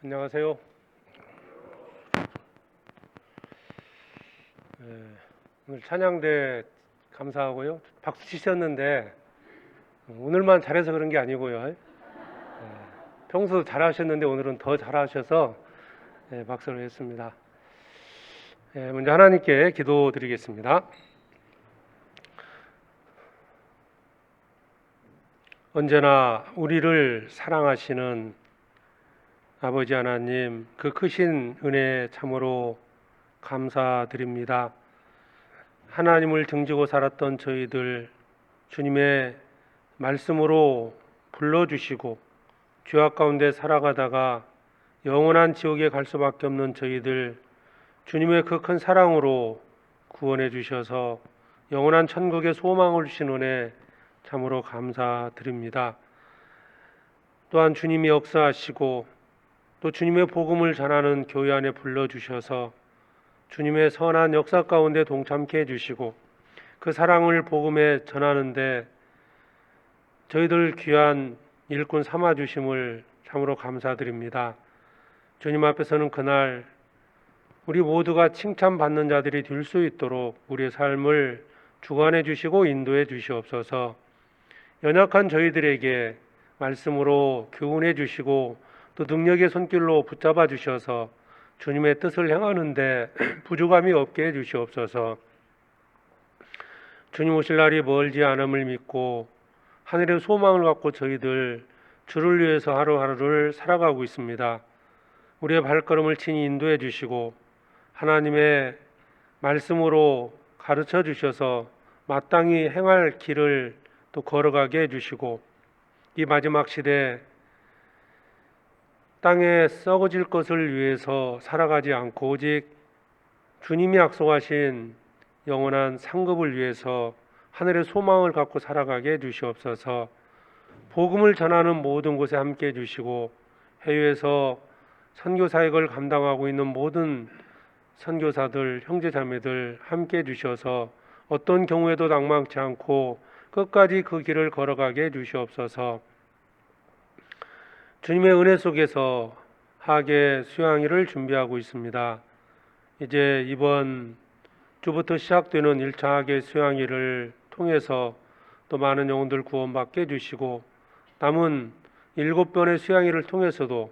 안녕하세요. 오늘 찬양대 감사하고요. 박수 치셨는데 오늘만 잘해서 그런 게 아니고요. 평소 잘하셨는데 오늘은 더 잘하셔서 박수를 했습니다. 먼저 하나님께 기도드리겠습니다. 언제나 우리를 사랑하시는 아버지 하나님, 그 크신 은혜 참으로 감사드립니다. 하나님을 등지고 살았던 저희들 주님의 말씀으로 불러주시고 죄악 가운데 살아가다가 영원한 지옥에 갈 수밖에 없는 저희들 주님의 그 큰 사랑으로 구원해 주셔서 영원한 천국의 소망을 주신 은혜 참으로 감사드립니다. 또한 주님이 역사하시고 또 주님의 복음을 전하는 교회 안에 불러주셔서 주님의 선한 역사 가운데 동참케 해주시고 그 사랑을 복음에 전하는데 저희들 귀한 일꾼 삼아주심을 참으로 감사드립니다. 주님 앞에서는 그날 우리 모두가 칭찬받는 자들이 될 수 있도록 우리의 삶을 주관해 주시고 인도해 주시옵소서. 연약한 저희들에게 말씀으로 교훈해 주시고 또 능력의 손길로 붙잡아 주셔서 주님의 뜻을 행하는데 부족함이 없게 해 주시옵소서. 주님 오실 날이 멀지 않음을 믿고 하늘의 소망을 갖고 저희들 주를 위해서 하루하루를 살아가고 있습니다. 우리의 발걸음을 친히 인도해 주시고 하나님의 말씀으로 가르쳐 주셔서 마땅히 행할 길을 또 걸어가게 해주시고 이 마지막 시대 땅에 썩어질 것을 위해서 살아가지 않고 오직 주님이 약속하신 영원한 상급을 위해서 하늘의 소망을 갖고 살아가게 해주시옵소서. 복음을 전하는 모든 곳에 함께 해주시고 해외에서 선교사역을 감당하고 있는 모든 선교사들, 형제자매들 함께 해주셔서 어떤 경우에도 낭망치 않고 끝까지 그 길을 걸어가게 해주시옵소서. 주님의 은혜 속에서 하계 수양일을 준비하고 있습니다. 이제 이번 주부터 시작되는 1차 하계 수양일을 통해서 또 많은 영혼들 구원받게 해주시고 남은 7번의 수양일을 통해서도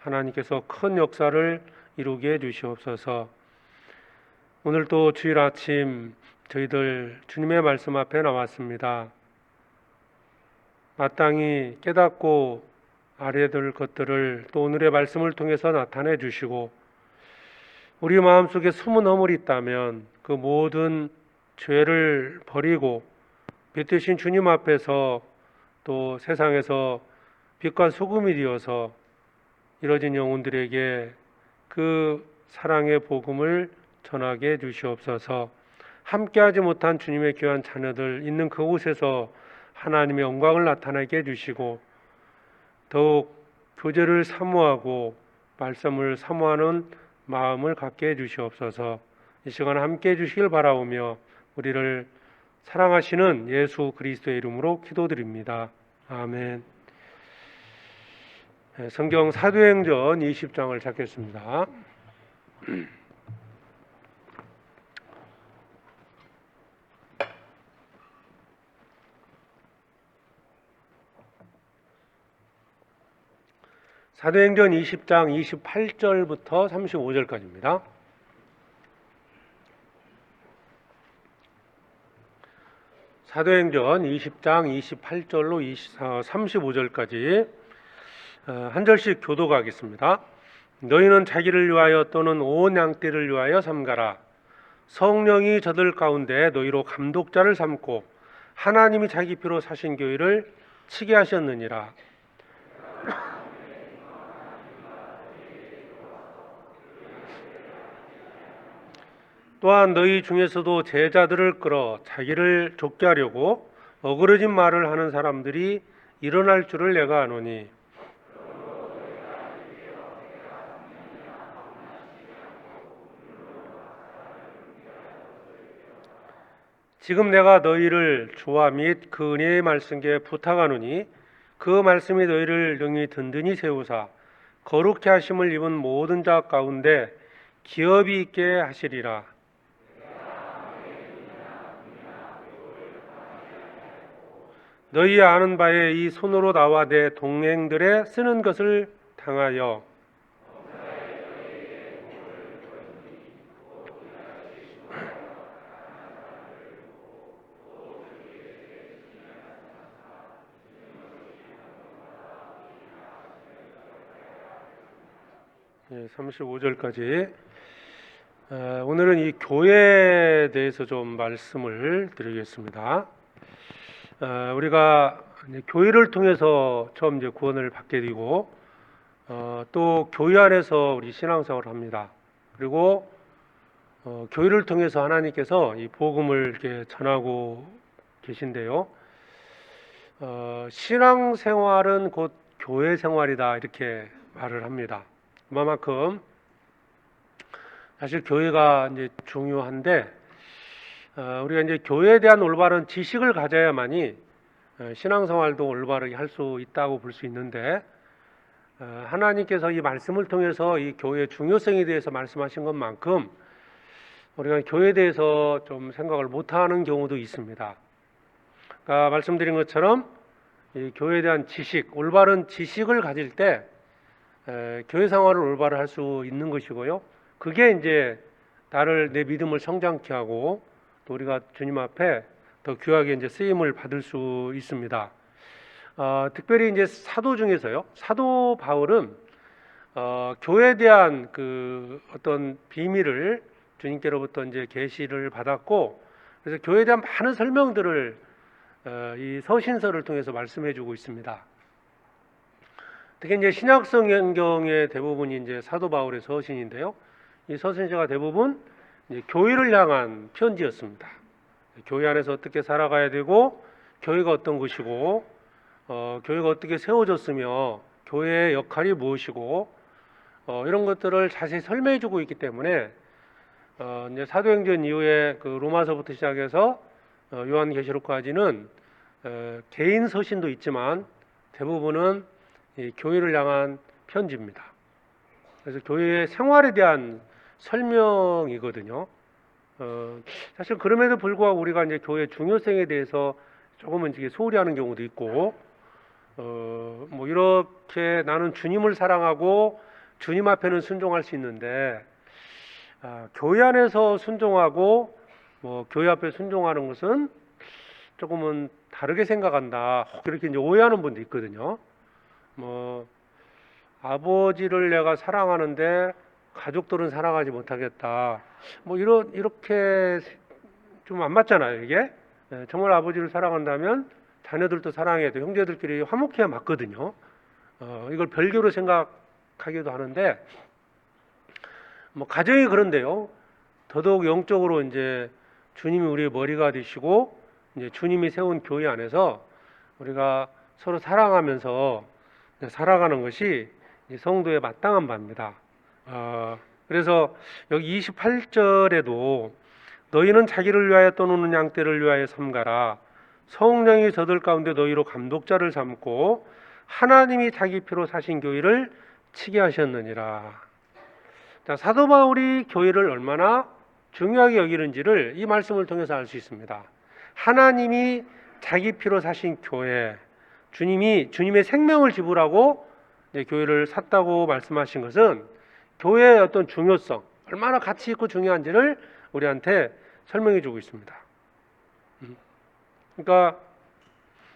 하나님께서 큰 역사를 이루게 해주시옵소서. 오늘 또 주일 아침 저희들 주님의 말씀 앞에 나왔습니다. 마땅히 깨닫고 알아야 될 것들을 또 오늘의 말씀을 통해서 나타내 주시고 우리 마음속에 숨은 허물이 있다면 그 모든 죄를 버리고 빛 되신 주님 앞에서 또 세상에서 빛과 소금이 되어서 이뤄진 영혼들에게 그 사랑의 복음을 전하게 해 주시옵소서. 함께하지 못한 주님의 귀한 자녀들 있는 그곳에서 하나님의 영광을 나타나게 해주시고 더욱 교제를 사모하고 말씀을 사모하는 마음을 갖게 해주시옵소서. 이 시간 함께 해주시길 바라오며 우리를 사랑하시는 예수 그리스도의 이름으로 기도드립니다. 아멘. 성경 사도행전 20장을 찾겠습니다. 사도행전 20장 28절부터 35절까지입니다. 사도행전 20장 28절로 35절까지 한 절씩 교독하겠습니다. 너희는 자기를 위하여 또는 온 양떼를 위하여 삼가라. 성령이 저들 가운데 너희로 감독자를 삼고 하나님이 자기 피로 사신 교회를 치게 하셨느니라. 또한 너희 중에서도 제자들을 끌어 자기를 좁게 하려고 어그러진 말을 하는 사람들이 일어날 줄을 내가 아노니 지금 내가 너희를 주와 및 그 은혜의 말씀께 부탁하노니 그 말씀이 너희를 능히 든든히 세우사 거룩해 하심을 입은 모든 자 가운데 기업이 있게 하시리라. 너희 아는 바에 이 손으로 나와 내 동행들의 쓰는 것을 당하여 예, 35절까지. 오늘은 이 교회에 대해서 좀 말씀을 드리겠습니다. 우리가 이제 교회를 통해서 처음 이제 구원을 받게 되고, 또 교회 안에서 우리 신앙생활을 합니다. 그리고 교회를 통해서 하나님께서 이 복음을 이렇게 전하고 계신데요. 신앙생활은 곧 교회 생활이다 이렇게 말을 합니다. 그만큼 사실 교회가 이제 중요한데, 우리가 이제 교회에 대한 올바른 지식을 가져야만이 신앙생활도 올바르게 할 수 있다고 볼 수 있는데, 하나님께서 이 말씀을 통해서 이 교회의 중요성에 대해서 말씀하신 것만큼 우리가 교회에 대해서 좀 생각을 못하는 경우도 있습니다. 그러니까 말씀드린 것처럼 이 교회에 대한 지식, 올바른 지식을 가질 때 교회 생활을 올바로 할 수 있는 것이고요. 그게 이제 나를 내 믿음을 성장케 하고 또 우리가 주님 앞에 더 귀하게 이제 쓰임을 받을 수 있습니다. 특별히 이제 사도 중에서요. 사도 바울은 교회에 대한 그 어떤 비밀을 주님께로부터 이제 계시를 받았고, 그래서 교회에 대한 많은 설명들을 이 서신서를 통해서 말씀해주고 있습니다. 특히 이제 신약성경의 대부분이 이제 사도 바울의 서신인데요. 이 서신서가 대부분 이제 교회를 향한 편지였습니다. 교회 안에서 어떻게 살아가야 되고, 교회가 어떤 것이고, 교회가 어떻게 세워졌으며, 교회의 역할이 무엇이고, 이런 것들을 자세히 설명해주고 있기 때문에 이제 사도행전 이후에 그 로마서부터 시작해서 요한계시록까지는 개인 서신도 있지만 대부분은 이 교회를 향한 편지입니다. 그래서 교회의 생활에 대한 설명이거든요. 사실 그럼에도 불구하고 우리가 이제 교회의 중요성에 대해서 조금은 이제 소홀히 하는 경우도 있고, 뭐 이렇게 나는 주님을 사랑하고 주님 앞에는 순종할 수 있는데, 교회 안에서 순종하고 뭐 교회 앞에 순종하는 것은 조금은 다르게 생각한다. 그렇게 이제 오해하는 분도 있거든요. 뭐 아버지를 내가 사랑하는데 가족들은 사랑하지 못하겠다. 뭐 이렇게 좀 안 맞잖아요, 이게. 정말 아버지를 사랑한다면 자녀들도 사랑해야 돼. 형제들끼리 화목해야 맞거든요. 이걸 별개로 생각하기도 하는데, 뭐 가정이 그런데요. 더더욱 영적으로 이제 주님이 우리의 머리가 되시고 이제 주님이 세운 교회 안에서 우리가 서로 사랑하면서 살아가는 것이 성도의 마땅한 바입니다. 그래서 여기 28절에도 너희는 자기를 위하여 떠노는 양떼를 위하여 삼가라. 성령이 저들 가운데 너희로 감독자를 삼고 하나님이 자기 피로 사신 교회를 치게 하셨느니라. 자, 사도 바울이 교회를 얼마나 중요하게 여기는지를 이 말씀을 통해서 알 수 있습니다. 하나님이 자기 피로 사신 교회, 주님이 주님의 생명을 지불하고 교회를 샀다고 말씀하신 것은 교회의 어떤 중요성, 얼마나 가치 있고 중요한지를 우리한테 설명해 주고 있습니다. 그러니까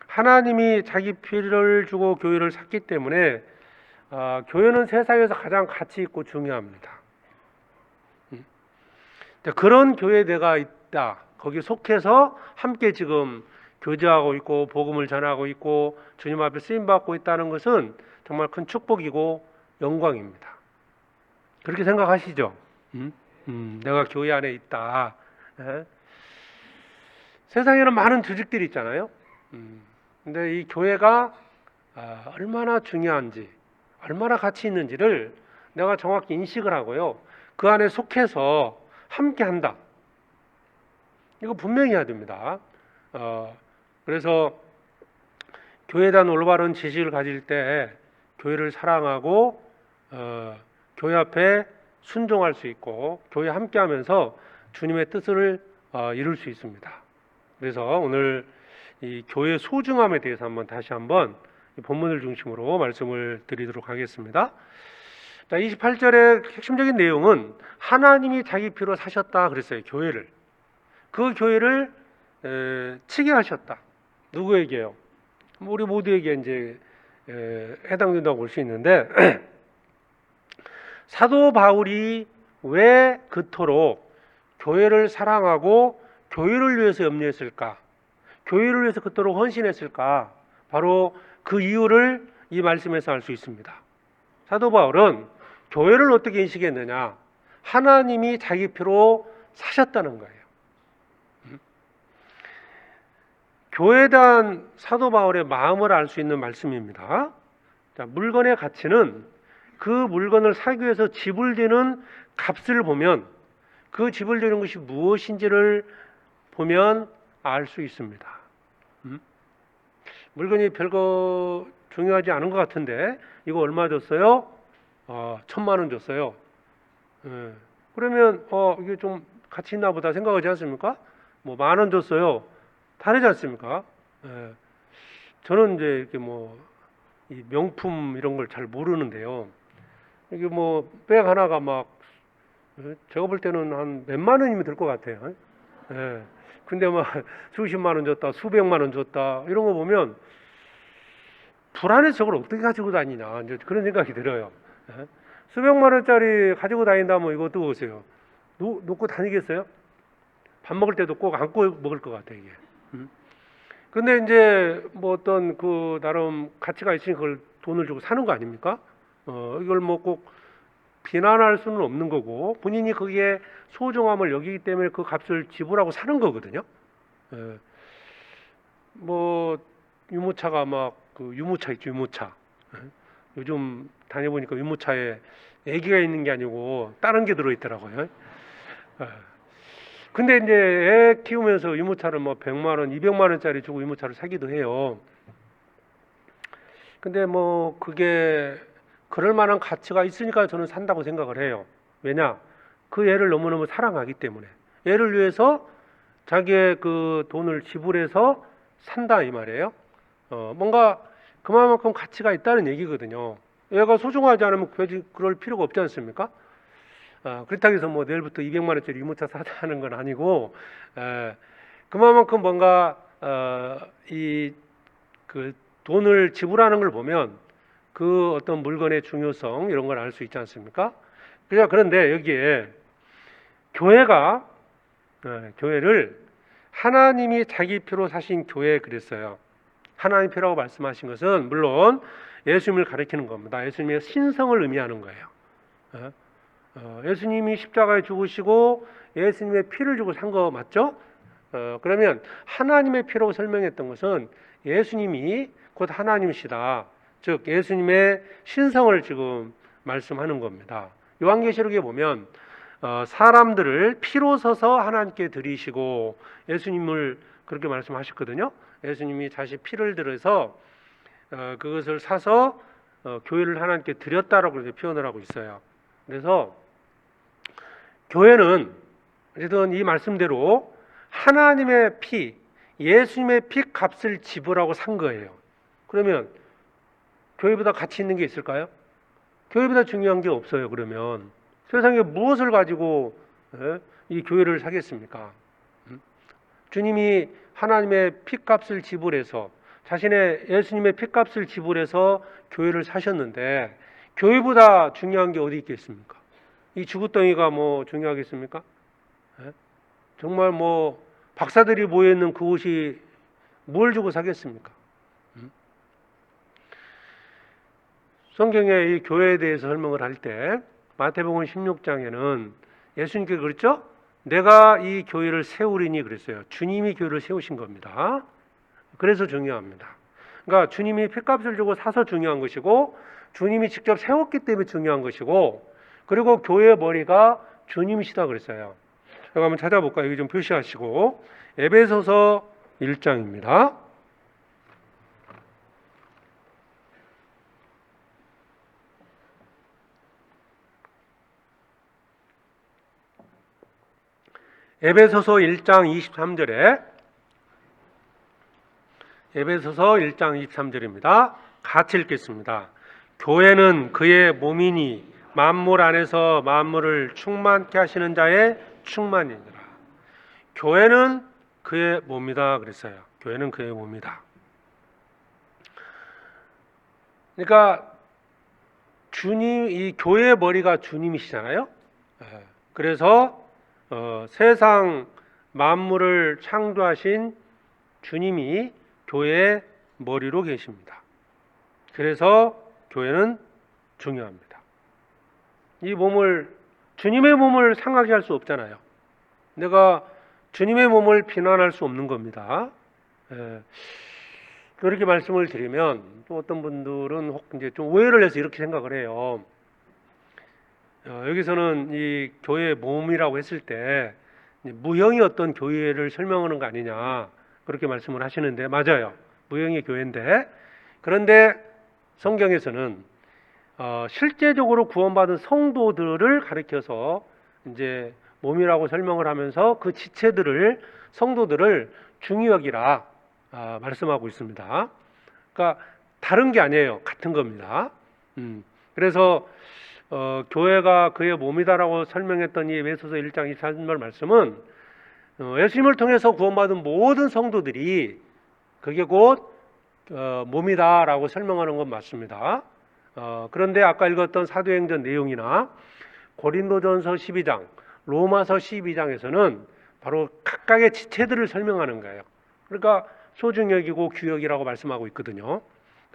하나님이 자기 피를 주고 교회를 샀기 때문에 교회는 세상에서 가장 가치 있고 중요합니다. 그런 교회에 내가 있다. 거기 속해서 함께 지금 교제하고 있고 복음을 전하고 있고 주님 앞에 쓰임 받고 있다는 것은 정말 큰 축복이고 영광입니다. 그렇게 생각하시죠? 내가 교회 안에 있다. 세상에는 많은 조직들이 있잖아요. 근데 이 교회가 얼마나 중요한지, 얼마나 가치 있는지를 내가 정확히 인식을 하고요. 그 안에 속해서 함께 한다. 이거 분명히 해야 됩니다. 그래서 교회에 대한 올바른 지식을 가질 때 교회를 사랑하고 교회 앞에 순종할 수 있고 교회 함께하면서 주님의 뜻을 이룰 수 있습니다. 그래서 오늘 이 교회의 소중함에 대해서 다시 한번 이 본문을 중심으로 말씀을 드리도록 하겠습니다. 자, 28절의 핵심적인 내용은 하나님이 자기 피로 사셨다 그랬어요. 교회를. 그 교회를 치게 하셨다. 누구에게요? 우리 모두에게 이제 해당된다고 볼 수 있는데 사도 바울이 왜 그토록 교회를 사랑하고 교회를 위해서 염려했을까? 교회를 위해서 그토록 헌신했을까? 바로 그 이유를 이 말씀에서 알 수 있습니다. 사도 바울은 교회를 어떻게 인식했느냐? 하나님이 자기 피로 사셨다는 거예요. 교회에 대한 사도 바울의 마음을 알 수 있는 말씀입니다. 자, 물건의 가치는 그 물건을 사기 위해서 지불되는 값을 보면 그 지불되는 것이 무엇인지를 보면 알 수 있습니다. 물건이 별거 중요하지 않은 것 같은데 이거 얼마 줬어요? 1,000만 원 줬어요. 그러면 이게 좀 가치 있나 보다 생각하지 않습니까? 뭐 10,000원 줬어요. 다르지 않습니까? 저는 이제 이렇게 이 명품 이런 걸 잘 모르는데요. 이게 백 하나가 제가 볼 때는 한 몇만 원이면 될 것 같아요. 근데 수십만 원 줬다, 수백만 원 줬다 이런 거 보면 불안해서 저걸 어떻게 가지고 다니냐 이제 그런 생각이 들어요. 수백만 원짜리 가지고 다닌다면 이거 어떻게 보세요? 놓고 다니겠어요? 밥 먹을 때도 꼭 안고 먹을 것 같아 이게. 근데 이제 어떤 그 나름 가치가 있으니까 그걸 돈을 주고 사는 거 아닙니까? 이걸 꼭 비난할 수는 없는 거고 본인이 거기에 소중함을 여기기 때문에 그 값을 지불하고 사는 거거든요. 유모차가 그 유모차 있죠, 유모차. 요즘 다녀보니까 유모차에 애기가 있는 게 아니고 다른 게 들어있더라고요. 근데 이제 애 키우면서 유모차를 100만 원, 200만 원짜리 주고 유모차를 사기도 해요. 근데 그게 그럴 만한 가치가 있으니까 저는 산다고 생각을 해요. 왜냐? 그 애를 너무너무 사랑하기 때문에. 애를 위해서 자기의 그 돈을 지불해서 산다 이 말이에요. 뭔가 그만큼 가치가 있다는 얘기거든요. 얘가 소중하지 않으면 굳이 그럴 필요가 없지 않습니까? 그렇다고 해서 내일부터 200만 원짜리 유모차 사자는 건 아니고 그만큼 뭔가 그 돈을 지불하는 걸 보면 그 어떤 물건의 중요성 이런 걸 알 수 있지 않습니까? 그런데 여기에 교회를 하나님이 자기 피로 사신 교회 그랬어요. 하나님 피라고 말씀하신 것은 물론 예수님을 가리키는 겁니다. 예수님의 신성을 의미하는 거예요. 예수님이 십자가에 죽으시고 예수님의 피를 주고 산 거 맞죠? 그러면 하나님의 피라고 설명했던 것은 예수님이 곧 하나님이시다. 즉 예수님의 신성을 지금 말씀하는 겁니다. 요한계시록에 보면 사람들을 피로 서서 하나님께 드리시고 예수님을 그렇게 말씀하셨거든요. 예수님이 자신 피를 들여서 그것을 사서 교회를 하나님께 드렸다라고 표현을 하고 있어요. 그래서 교회는 어쨌든 이 말씀대로 하나님의 피, 예수님의 피 값을 지불하고 산 거예요. 그러면 교회보다 가치 있는 게 있을까요? 교회보다 중요한 게 없어요. 그러면 세상에 무엇을 가지고 이 교회를 사겠습니까? 주님이 하나님의 피값을 지불해서 자신의 예수님의 피값을 지불해서 교회를 사셨는데 교회보다 중요한 게 어디 있겠습니까? 이 지구덩이가 중요하겠습니까? 정말 박사들이 모여있는 그곳이 뭘 주고 사겠습니까? 성경에 이 교회에 대해서 설명을 할 때 마태복음 16장에는 예수님께서 그랬죠? 내가 이 교회를 세우리니 그랬어요. 주님이 교회를 세우신 겁니다. 그래서 중요합니다. 그러니까 주님이 피값을 주고 사서 중요한 것이고 주님이 직접 세웠기 때문에 중요한 것이고 그리고 교회의 머리가 주님이시다 그랬어요. 제가 한번 찾아볼까요? 여기 좀 표시하시고 에베소서 1장입니다. 에베소서 1장 23절에 에베소서 1장 23절입니다. 같이 읽겠습니다. 교회는 그의 몸이니 만물 안에서 만물을 충만케 하시는 자의 충만이니라. 교회는 그의 몸이다 그랬어요. 교회는 그의 몸이다. 그러니까 주님, 이 교회의 머리가 주님이시잖아요. 그래서 세상 만물을 창조하신 주님이 교회의 머리로 계십니다. 그래서 교회는 중요합니다. 이 몸을, 주님의 몸을 상하게 할 수 없잖아요. 내가 주님의 몸을 비난할 수 없는 겁니다. 그렇게 말씀을 드리면 또 어떤 분들은 혹 이제 좀 오해를 해서 이렇게 생각을 해요. 여기서는 이 교회의 몸이라고 했을 때 무형이 어떤 교회를 설명하는 거 아니냐 그렇게 말씀을 하시는데, 맞아요. 무형의 교회인데, 그런데 성경에서는 실제적으로 구원받은 성도들을 가리켜서 이제 몸이라고 설명을 하면서 그 지체들을, 성도들을 중히 여기라 말씀하고 있습니다. 그러니까 다른 게 아니에요. 같은 겁니다. 그래서 교회가 그의 몸이다라고 설명했던 이 에베소서 1장 23절 말씀은 예수님을 통해서 구원받은 모든 성도들이 그게 곧 몸이다라고 설명하는 건 맞습니다. 그런데 아까 읽었던 사도행전 내용이나 고린도전서 12장, 로마서 12장에서는 바로 각각의 지체들을 설명하는 거예요. 그러니까 소중히 여기고 귀여기라고 말씀하고 있거든요.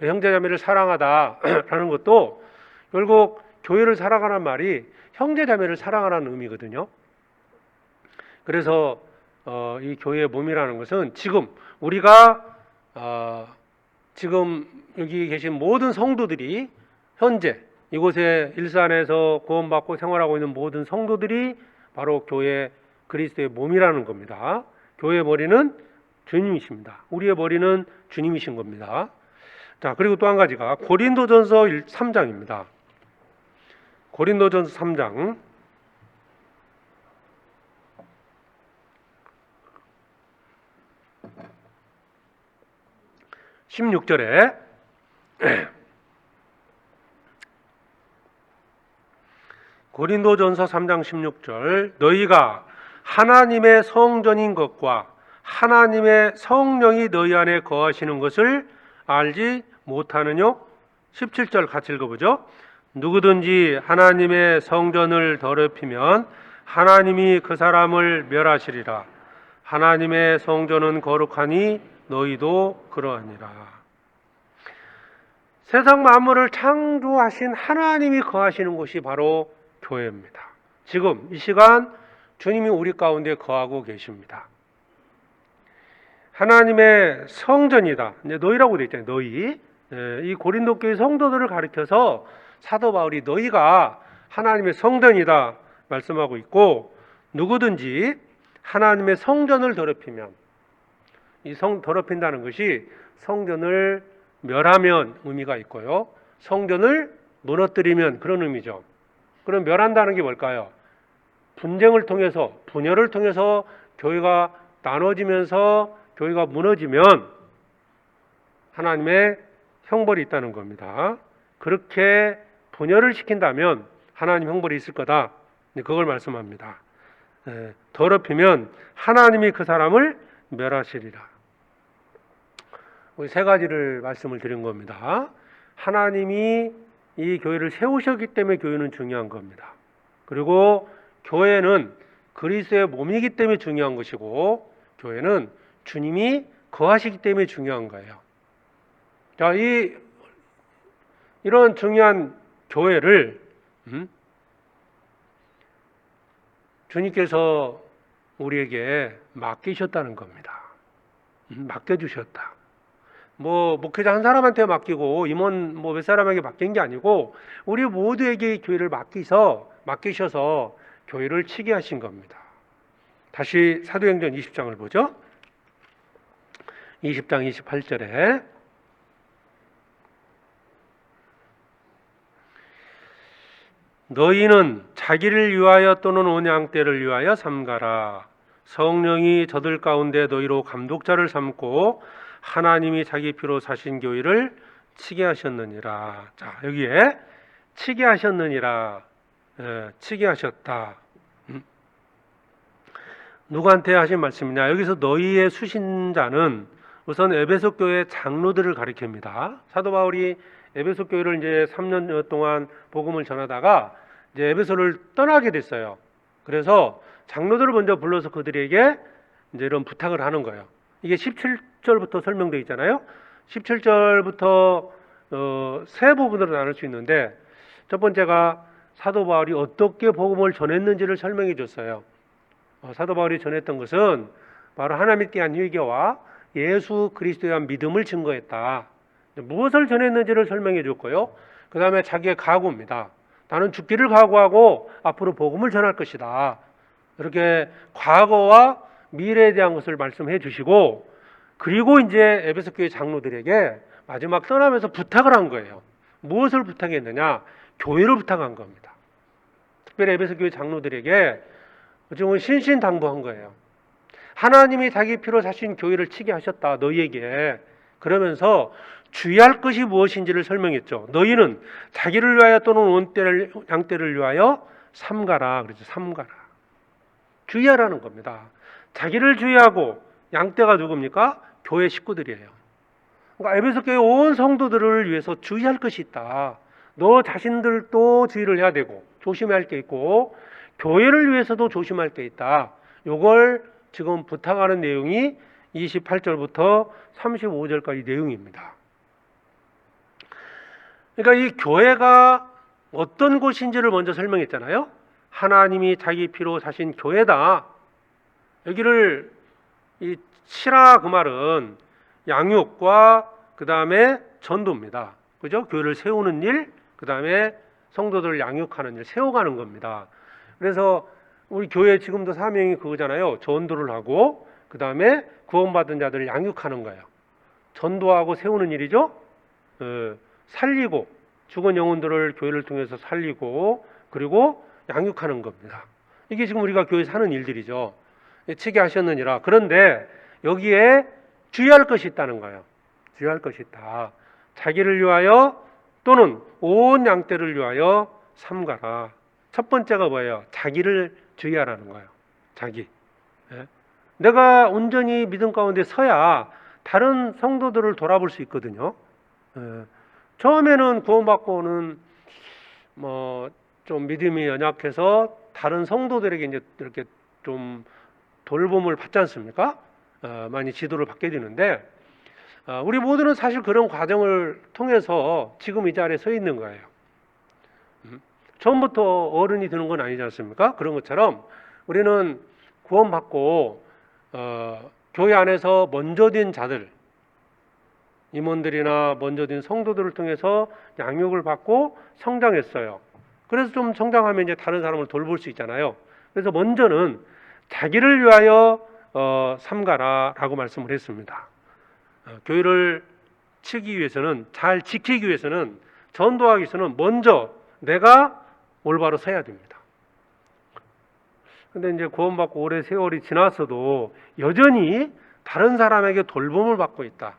형제자매를 사랑하다라는 것도 결국 교회를 사랑하라는 말이 형제자매를 사랑하라는 의미거든요. 그래서 이 교회의 몸이라는 것은 지금 우리가 지금 여기 계신 모든 성도들이 현재 이곳에 일산에서 구원받고 생활하고 있는 모든 성도들이 바로 교회 그리스도의 몸이라는 겁니다. 교회의 머리는 주님이십니다. 우리의 머리는 주님이신 겁니다. 자, 그리고 또 한 가지가 고린도전서 3장입니다. 고린도전서 3장 16절에 고린도전서 3장 16절, 너희가 하나님의 성전인 것과 하나님의 성령이 너희 안에 거하시는 것을 알지 못하느뇨? 17절 같이 읽어보죠. 누구든지 하나님의 성전을 더럽히면 하나님이 그 사람을 멸하시리라. 하나님의 성전은 거룩하니 너희도 그러하니라. 세상 만물을 창조하신 하나님이 거하시는 곳이 바로 교회입니다. 지금 이 시간 주님이 우리 가운데 거하고 계십니다. 하나님의 성전이다. 이제 너희라고 되어 있잖아요. 너희. 이 고린도 교회 성도들을 가리켜서 사도 바울이 너희가 하나님의 성전이다 말씀하고 있고, 누구든지 하나님의 성전을 더럽히면, 이 더럽힌다는 것이 성전을 멸하면 의미가 있고요, 성전을 무너뜨리면 그런 의미죠. 그럼 멸한다는 게 뭘까요? 분쟁을 통해서, 분열을 통해서 교회가 나눠지면서 교회가 무너지면 하나님의 형벌이 있다는 겁니다. 그렇게 분열을 시킨다면 하나님 형벌이 있을 거다. 그걸 말씀합니다. 더럽히면 하나님이 그 사람을 멸하시리라. 세 가지를 말씀을 드린 겁니다. 하나님이 이 교회를 세우셨기 때문에 교회는 중요한 겁니다. 그리고 교회는 그리스도의 몸이기 때문에 중요한 것이고, 교회는 주님이 거하시기 때문에 중요한 거예요. 자, 이런 중요한 교회를 주님께서 우리에게 맡기셨다는 겁니다. 맡겨주셨다. 목회자 한 사람한테 맡기고 임원 몇 사람에게 맡긴 게 아니고 우리 모두에게 교회를 맡기셔서 교회를 치게 하신 겁니다. 다시 사도행전 20장을 보죠. 20장 28절에 너희는 자기를 위하여 또는 온 양떼를 위하여 삼가라. 성령이 저들 가운데 너희로 감독자를 삼고 하나님이 자기 피로 사신 교회를 치게 하셨느니라. 자, 여기에 치게 하셨느니라. 치게 하셨다. 누구한테 하신 말씀이냐? 여기서 너희의 수신자는 우선 에베소 교회 장로들을 가리킵니다. 사도 바울이 에베소 교회를 이제 3년 동안 복음을 전하다가 이제 에베소를 떠나게 됐어요. 그래서 장로들을 먼저 불러서 그들에게 이제 이런 부탁을 하는 거예요. 이게 17절부터 설명되어 있잖아요. 17절부터 세 부분으로 나눌 수 있는데, 첫 번째가 사도 바울이 어떻게 복음을 전했는지를 설명해 줬어요. 사도 바울이 전했던 것은 바로 하나님께 대한 회개와 예수 그리스도에 대한 믿음을 증거했다. 무엇을 전했는지를 설명해 줬고요. 그 다음에 자기의 각오입니다. 나는 죽기를 각오하고 앞으로 복음을 전할 것이다. 이렇게 과거와 미래에 대한 것을 말씀해 주시고, 그리고 이제 에베소 교회 장로들에게 마지막 떠나면서 부탁을 한 거예요. 무엇을 부탁했느냐? 교회를 부탁한 겁니다. 특별히 에베소 교회 장로들에게 어쩌면 신신당부한 거예요. 하나님이 자기 피로 사신 교회를 치게 하셨다, 너희에게. 그러면서 주의할 것이 무엇인지를 설명했죠. 너희는 자기를 위하여 또는 온때를 양떼를 위하여 삼가라. 그렇죠. 삼가라. 주의하라는 겁니다. 자기를 주의하고, 양떼가 누굽니까? 교회 식구들이에요. 그러니까 에베소 교회 온 성도들을 위해서 주의할 것이 있다. 너 자신들도 주의를 해야 되고 조심해야 할 게 있고, 교회를 위해서도 조심할 게 있다. 이걸 지금 부탁하는 내용이 28절부터 35절까지 내용입니다. 그러니까 이 교회가 어떤 곳인지를 먼저 설명했잖아요. 하나님이 자기 피로 사신 교회다. 여기를 이 치라, 그 말은 양육과 그 다음에 전도입니다. 그죠? 교회를 세우는 일, 그 다음에 성도들을 양육하는 일, 세워가는 겁니다. 그래서 우리 교회 지금도 사명이 그거잖아요. 전도를 하고 그 다음에 구원받은 자들을 양육하는 거예요. 전도하고 세우는 일이죠. 살리고, 죽은 영혼들을 교회를 통해서 살리고, 그리고 양육하는 겁니다. 이게 지금 우리가 교회에서 하는 일들이죠. 치게 하셨느니라. 그런데 여기에 주의할 것이 있다는 거예요. 주의할 것이 있다. 자기를 위하여 또는 온 양떼를 위하여 삼가라. 첫 번째가 뭐예요? 자기를 주의하라는 거예요. 자기. 내가 온전히 믿음 가운데 서야 다른 성도들을 돌아볼 수 있거든요. 처음에는 구원받고는 좀 믿음이 연약해서 다른 성도들에게 이제 이렇게 좀 돌봄을 받지 않습니까? 많이 지도를 받게 되는데, 우리 모두는 사실 그런 과정을 통해서 지금 이 자리에 서 있는 거예요. 처음부터 어른이 되는 건 아니지 않습니까? 그런 것처럼 우리는 구원받고 교회 안에서 먼저 된 자들, 임원들이나 먼저 된 성도들을 통해서 양육을 받고 성장했어요. 그래서 좀 성장하면 이제 다른 사람을 돌볼 수 있잖아요. 그래서 먼저는 자기를 위하여 삼가라라고 말씀을 했습니다. 교회를 치기 위해서는, 잘 지키기 위해서는, 전도하기 위해서는 먼저 내가 올바로 서야 됩니다. 근데 이제 구원받고 오래 세월이 지났어도 여전히 다른 사람에게 돌봄을 받고 있다.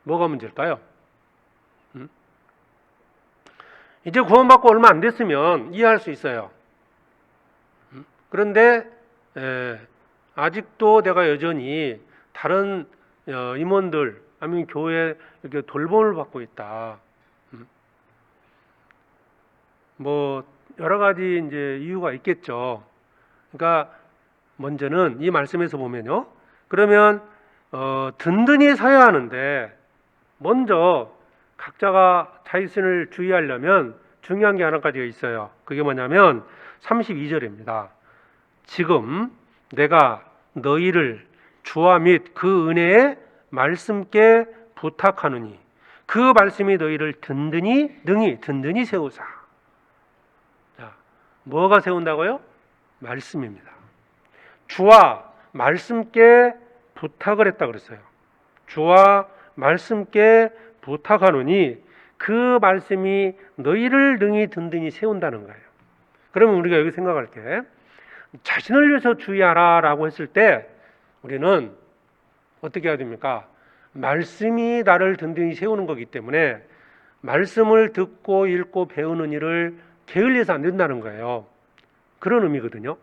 뭐가 문제일까요? 이제 구원받고 얼마 안 됐으면 이해할 수 있어요. 그런데 아직도 내가 여전히 다른 임원들 아니면 교회에 이렇게 돌봄을 받고 있다. 뭐 여러 가지 이제 이유가 있겠죠. 그러니까 먼저는 이 말씀에서 보면요. 그러면 든든히 서야 하는데, 먼저 각자가 자신을 주의하려면 중요한 게 하나까지가 있어요. 그게 뭐냐면 32절입니다. 지금 내가 너희를 주와 및 그 은혜의 말씀께 부탁하노니 그 말씀이 너희를 든든히 세우사. 자, 뭐가 세운다고요? 말씀입니다. 주와 말씀께 부탁을 했다 그랬어요. 주와 말씀께 부탁하노니 그 말씀이 너희를 능히 든든히 세운다는 거예요. 그러면 우리가 여기 생각할 게, 자신을 위해서 주의하라라고 했을 때 우리는 어떻게 해야 됩니까? 말씀이 나를 든든히 세우는 거기 때문에 말씀을 듣고 읽고 배우는 일을 게을리해서 안 된다는 거예요. 그런 의미거든요.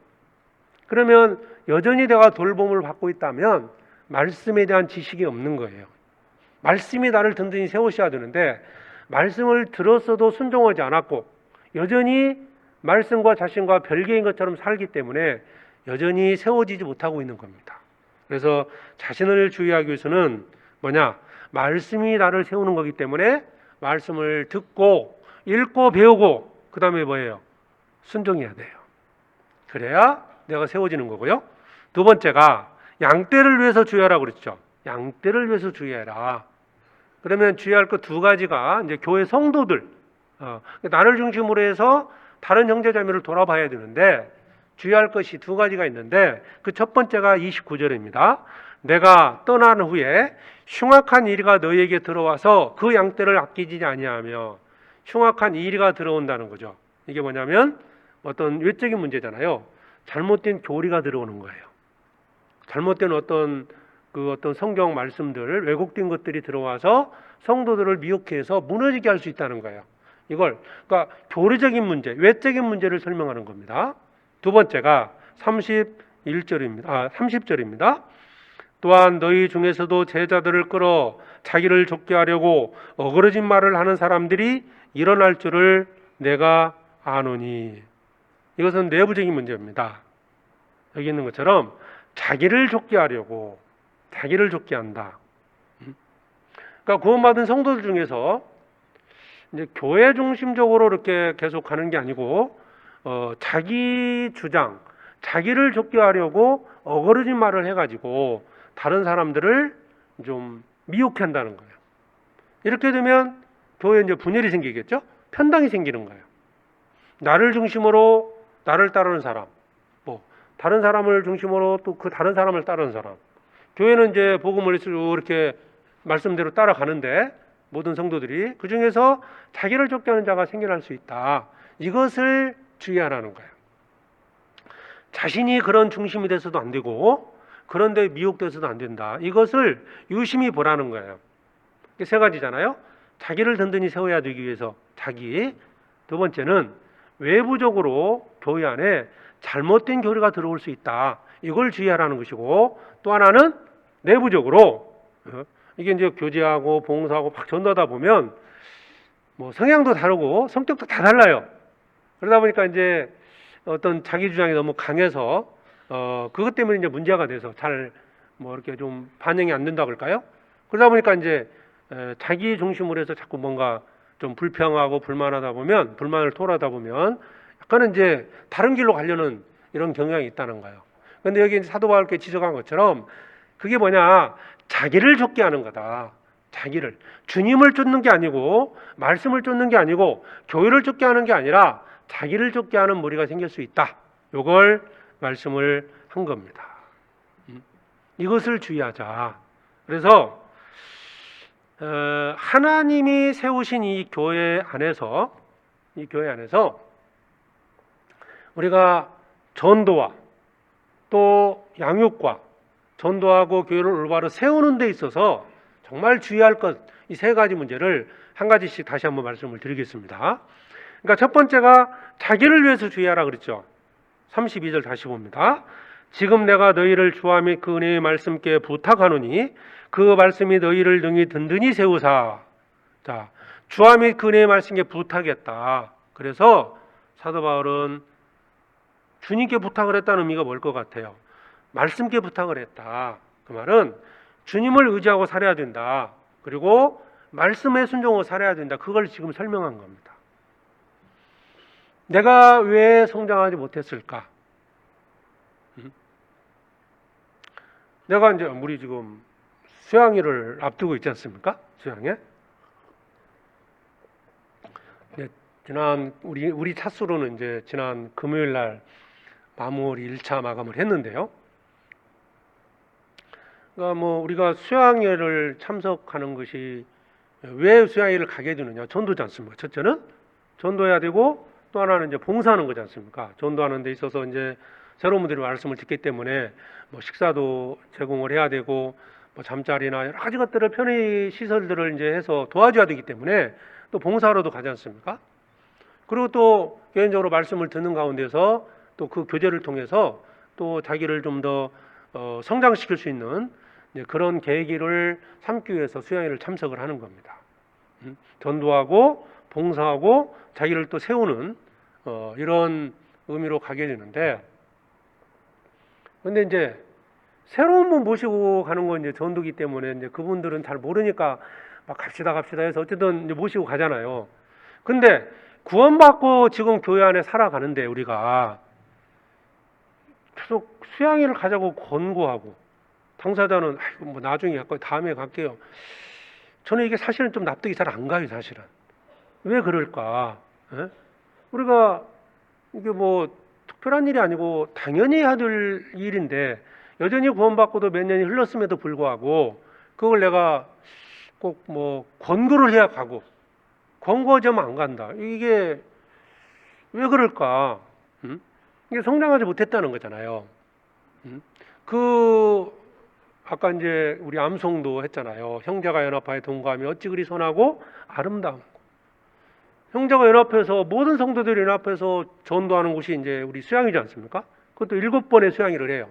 그러면 여전히 내가 돌봄을 받고 있다면 말씀에 대한 지식이 없는 거예요. 말씀이 나를 든든히 세우셔야 되는데 말씀을 들었어도 순종하지 않았고 여전히 말씀과 자신과 별개인 것처럼 살기 때문에 여전히 세워지지 못하고 있는 겁니다. 그래서 자신을 주의하기 위해서는 뭐냐? 말씀이 나를 세우는 거기 때문에 말씀을 듣고 읽고 배우고 그 다음에 뭐예요? 순종해야 돼요. 그래야 내가 세워지는 거고요. 두 번째가 양떼를 위해서 주의하라고 그랬죠. 양떼를 위해서 주의해라. 그러면 주의할 것 두 가지가 이제 교회 성도들, 나를 중심으로 해서 다른 형제자매를 돌아봐야 되는데 주의할 것이 두 가지가 있는데 그 첫 번째가 29절입니다. 내가 떠난 후에 흉악한 이리가 너희에게 들어와서 그 양떼를 아끼지 아니하며 흉악한 이리가 들어온다는 거죠. 이게 뭐냐면 어떤 외적인 문제잖아요. 잘못된 교리가 들어오는 거예요. 잘못된 어떤 성경 말씀들, 왜곡된 것들이 들어와서 성도들을 미혹해서 무너지게 할 수 있다는 거예요. 이걸 그러니까 교리적인 문제, 외적인 문제를 설명하는 겁니다. 두 번째가 30절입니다. 또한 너희 중에서도 제자들을 끌어 자기를 좁게 하려고 어그러진 말을 하는 사람들이 일어날 줄을 내가 아노니. 이것은 내부적인 문제입니다. 여기 있는 것처럼 자기를 좁게 하려고, 자기를 좁게 한다. 그러니까 구원받은 성도들 중에서 이제 교회 중심적으로 이렇게 계속 가는 게 아니고 자기 주장, 자기를 좁게 하려고 어그러진 말을 해가지고 다른 사람들을 좀 미혹해 한다는 거예요. 이렇게 되면 교회에 이제 분열이 생기겠죠? 편당이 생기는 거예요. 나를 중심으로 나를 따르는 사람, 다른 사람을 중심으로 또 그 다른 사람을 따르는 사람. 교회는 이제 복음을 이렇게 말씀대로 따라가는데 모든 성도들이 그 중에서 자기를 좁게 하는 자가 생겨날 수 있다. 이것을 주의하라는 거예요. 자신이 그런 중심이 돼서도 안 되고 그런데 미혹돼서도 안 된다. 이것을 유심히 보라는 거예요. 세 가지잖아요. 자기를 든든히 세워야 되기 위해서 자기. 두 번째는 외부적으로 교회 안에 잘못된 교리가 들어올 수 있다. 이걸 주의하라는 것이고 또 하나는 내부적으로 이게 이제 교제하고 봉사하고 막 전도하다 보면 성향도 다르고 성격도 다 달라요. 그러다 보니까 이제 어떤 자기 주장이 너무 강해서 그것 때문에 이제 문제가 돼서 잘 이렇게 좀 반영이 안 된다 그럴까요? 그러다 보니까 이제 자기 중심으로 해서 자꾸 뭔가 좀 불평하고 불만하다 보면 불만을 토로하다 보면 약간은 이제 다른 길로 가려는 이런 경향이 있다는 거예요. 그런데 여기 사도 바울께 지적한 것처럼 그게 뭐냐? 자기를 좁게 하는 거다. 자기를. 주님을 쫓는 게 아니고 말씀을 쫓는 게 아니고 교회를 쫓게 하는 게 아니라 자기를 쫓게 하는 무리가 생길 수 있다. 이걸 말씀을 한 겁니다. 이것을 주의하자. 그래서 하나님이 세우신 이 교회 안에서 우리가 전도와 또 양육과 전도하고 교회를 올바로 세우는 데 있어서 정말 주의할 것, 이 세 가지 문제를 한 가지씩 다시 한번 말씀을 드리겠습니다. 그러니까 첫 번째가 자기를 위해서 주의하라 그랬죠. 32절 다시 봅니다. 지금 내가 너희를 주와 및 그 은혜의 말씀께 부탁하노니 그 말씀이 너희를 능히 든든히 세우사. 자, 주와 및 그 은혜의 말씀께 부탁했다. 그래서 사도 바울은 주님께 부탁을 했다는 의미가 뭘 것 같아요? 말씀께 부탁을 했다. 그 말은 주님을 의지하고 살아야 된다. 그리고 말씀에 순종하고 살아야 된다. 그걸 지금 설명한 겁니다. 내가 왜 성장하지 못했을까? 내가 이제 우리 지금 수양회를 앞두고 있지 않습니까? 수양회. 네, 지난 우리 차수로는 이제 지난 금요일 날 마무리 1차 마감을 했는데요. 그러니까 우리가 수양회를 참석하는 것이 왜 수양회를 가게 되느냐? 전도지 않습니까? 첫째는 전도해야 되고 또 하나는 이제 봉사하는 거지 않습니까? 전도하는 데 있어서 이제 새로운 분들이 말씀을 듣기 때문에 뭐 식사도 제공을 해야 되고 뭐 잠자리나 여러 가지 것들을 편의 시설들을 이제 해서 도와줘야 되기 때문에 또 봉사하러도 가지 않습니까? 그리고 또 개인적으로 말씀을 듣는 가운데서 또 그 교제를 통해서 또 자기를 좀 더 성장시킬 수 있는 그런 계기를 삼기 위해서 수양회를 참석을 하는 겁니다. 전도하고 봉사하고 자기를 또 세우는 이런 의미로 가게 되는데, 근데 이제 새로운 분 모시고 가는 건 이제 전도기 때문에 이제 그분들은 잘 모르니까 막 갑시다 해서 어쨌든 이제 모시고 가잖아요. 근데 구원받고 지금 교회 안에 살아가는데 우리가 계속 수양회를 가자고 권고하고 당사자는 아이고 뭐 나중에 갈거예요, 다음에 갈게요. 저는 이게 사실은 좀 납득이 잘 안 가요, 사실은. 왜 그럴까? 에? 우리가 이게 뭐 특별한 일이 아니고 당연히 해야 될 일인데 여전히 구원받고도 몇 년이 흘렀음에도 불구하고 그걸 내가 꼭 뭐 권고를 해야 가고 권고하자면 안 간다. 이게 왜 그럴까? 이게 성장하지 못했다는 거잖아요. 그 아까 이제 우리 암송도 했잖아요. 형제가 연합하여 동거하며 어찌 그리 선하고 아름다운. 형제가 연합해서 모든 성도들이 연합해서 전도하는 곳이 이제 우리 수양이지 않습니까? 그것도 7번의 수양일을 해요.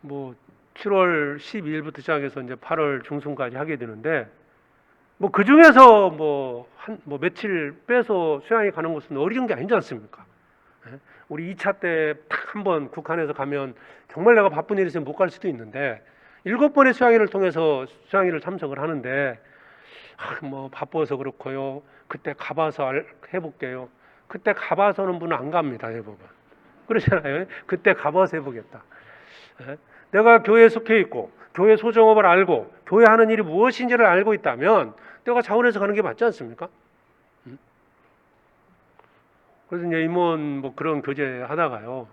뭐 7월 12일부터 시작해서 이제 8월 중순까지 하게 되는데 뭐 그 중에서 뭐 며칠 빼서 수양에 가는 것은 어려운 게 아니지 않습니까? 우리 2차 때 딱 한번 국한에서 가면 정말 내가 바쁜 일이 있으면 못 갈 수도 있는데 7번의 수양회를 통해서 수양회를 참석을 하는데 뭐 바빠서 그렇고요. 그때 가봐서 해볼게요. 그때 가봐서는 분은 안 갑니다, 대부분. 그러잖아요. 그때 가봐서 해보겠다. 내가 교회에 속해 있고 교회 소정업을 알고 교회 하는 일이 무엇인지를 알고 있다면 내가 자원해서 가는 게 맞지 않습니까? 그래서 이제 임원 뭐 그런 교제 하다가요.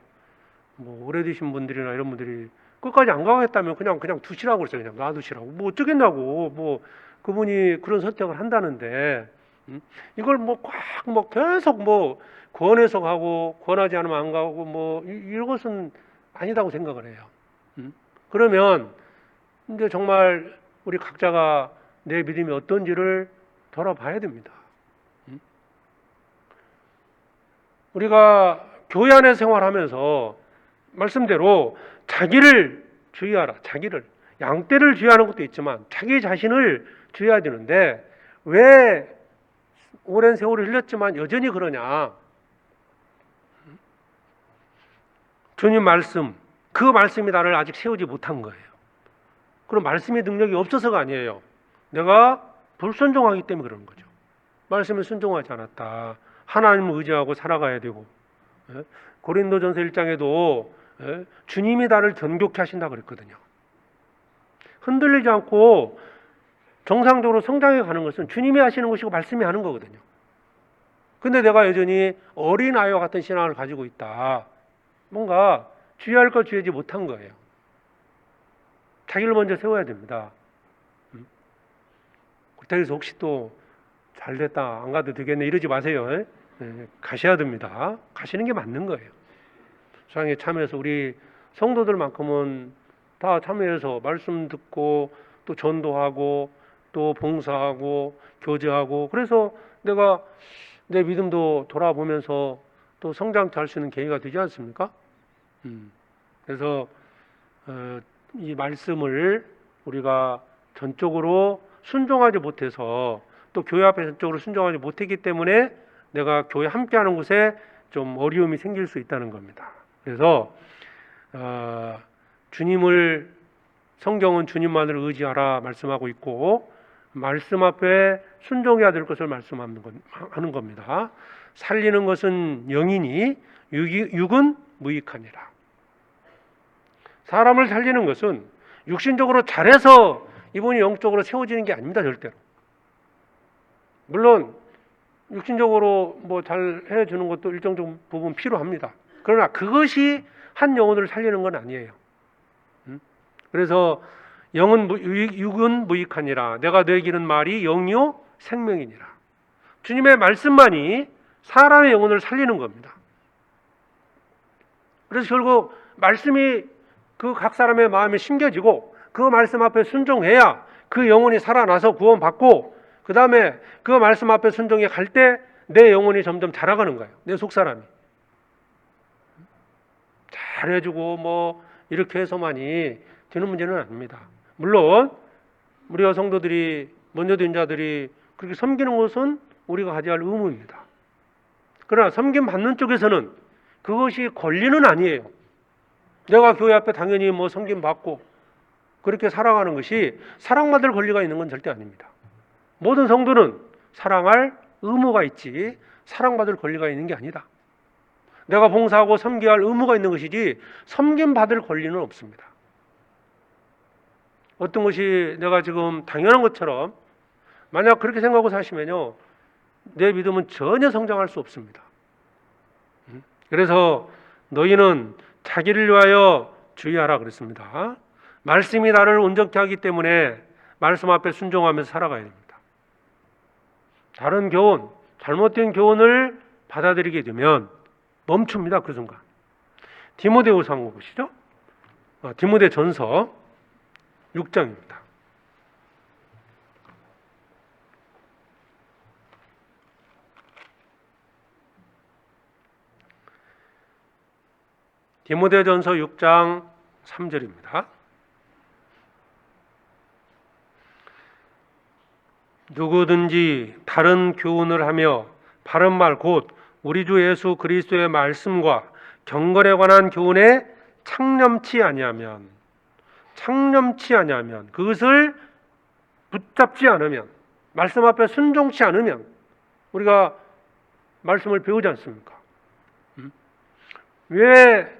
뭐 오래되신 분들이나 이런 분들이 끝까지 안 가겠다면 그냥 두시라고 그랬어요. 그냥 놔두시라고. 뭐 어쩌겠냐고. 뭐 그분이 그런 선택을 한다는데 이걸 뭐 계속 뭐 권해서 가고 권하지 않으면 안 가고 뭐 이것은 아니다고 생각을 해요. 그러면 이제 정말 우리 각자가 내 믿음이 어떤지를 돌아봐야 됩니다. 우리가 교회 안에 생활하면서 말씀대로 자기를 주의하라. 자기를 양떼를 주의하는 것도 있지만 자기 자신을 주의해야 되는데 왜 오랜 세월을 흘렸지만 여전히 그러냐? 주님 말씀, 그 말씀이 나를 아직 세우지 못한 거예요. 그럼 말씀의 능력이 없어서가 아니에요. 내가 불순종하기 때문에 그러는 거죠. 말씀에 순종하지 않았다. 하나님을 의지하고 살아가야 되고, 고린도전서 1장에도 주님이 나를 견고케 하신다 그랬거든요. 흔들리지 않고 정상적으로 성장해 가는 것은 주님이 하시는 것이고 말씀이 하는 거거든요. 근데 내가 여전히 어린아이와 같은 신앙을 가지고 있다. 뭔가 주의할 걸 주의하지 못한 거예요. 자기를 먼저 세워야 됩니다. 그때에서 혹시 또 잘됐다 안 가도 되겠네 이러지 마세요. 가셔야 됩니다. 가시는 게 맞는 거예요. 수양에 참여해서 우리 성도들만큼은 다 참여해서 말씀 듣고 또 전도하고 또 봉사하고 교제하고 그래서 내가 내 믿음도 돌아보면서 또 성장할 수 있는 계기가 되지 않습니까? 그래서 이 말씀을 우리가 전적으로 순종하지 못해서 또 교회 앞에 전적으로 순종하지 못했기 때문에 내가 교회 함께하는 곳에 좀 어려움이 생길 수 있다는 겁니다. 그래서 성경은 주님만을 의지하라 말씀하고 있고 말씀 앞에 순종해야 될 것을 말씀하는 겁니다. 살리는 것은 영이니 육은 무익하니라. 사람을 살리는 것은 육신적으로 잘해서 이분이 영적으로 세워지는 게 아닙니다. 절대로. 물론 육신적으로 뭐 잘 해주는 것도 일정적 부분 필요합니다. 그러나 그것이 한 영혼을 살리는 건 아니에요. 그래서 육은 무익하니라. 내가 너에게 이르는 말이 영이요 생명이니라. 주님의 말씀만이 사람의 영혼을 살리는 겁니다. 그래서 결국 말씀이 그 각 사람의 마음에 심겨지고 그 말씀 앞에 순종해야 그 영혼이 살아나서 구원받고, 그 다음에 그 말씀 앞에 순종해 갈 때 내 영혼이 점점 자라가는 거예요. 내 속사람이 잘해주고 뭐 이렇게 해서만이 되는 문제는 아닙니다. 물론 우리 여성도들이, 먼저도 인자들이 그렇게 섬기는 것은 우리가 가져야 할 의무입니다. 그러나 섬김 받는 쪽에서는 그것이 권리는 아니에요. 내가 교회 앞에 당연히 뭐 섬김 받고 그렇게 살아가는 것이 사랑받을 권리가 있는 건 절대 아닙니다. 모든 성도는 사랑할 의무가 있지 사랑받을 권리가 있는 게 아니다. 내가 봉사하고 섬겨야 할 의무가 있는 것이지 섬김 받을 권리는 없습니다. 어떤 것이 내가 지금 당연한 것처럼 만약 그렇게 생각하고 사시면요, 내 믿음은 전혀 성장할 수 없습니다. 그래서 너희는 자기를 위하여 주의하라 그랬습니다. 말씀이 나를 온전케 하기 때문에 말씀 앞에 순종하면서 살아가야 됩니다. 다른 교훈, 잘못된 교훈을 받아들이게 되면 멈춥니다. 그 순간. 디모데후서 한번 보시죠. 디모데전서 6장입니다. 디모데전서 6장 3절입니다. 누구든지 다른 교훈을 하며 바른 말 곧 우리 주 예수 그리스도의 말씀과 경건에 관한 교훈에 창념치 아니하면 그것을 붙잡지 않으면, 말씀 앞에 순종치 않으면, 우리가 말씀을 배우지 않습니까? 왜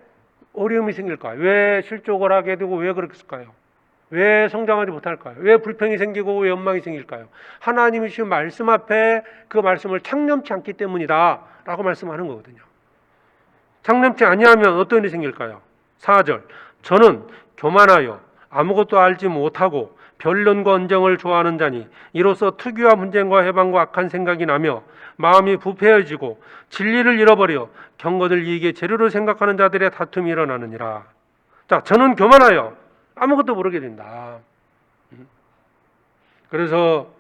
어려움이 생길까요? 왜 실족을 하게 되고 왜 그랬을까요? 왜 성장하지 못할까요? 왜 불평이 생기고 왜 원망이 생길까요? 하나님이 주신 말씀 앞에 그 말씀을 창념치 않기 때문이다 라고 말씀하는 거거든요. 창념치 아니하면 어떤 일이 생길까요? 4절, 저는 교만하여 아무것도 알지 못하고 변론과 언쟁을 좋아하는 자니 이로써 투기와 분쟁과 해방과 악한 생각이 나며 마음이 부패해지고 진리를 잃어버려 경건을 이익의 재료로 생각하는 자들의 다툼이 일어나느니라. 자, 저는 교만하여 아무것도 모르게 된다. 그래서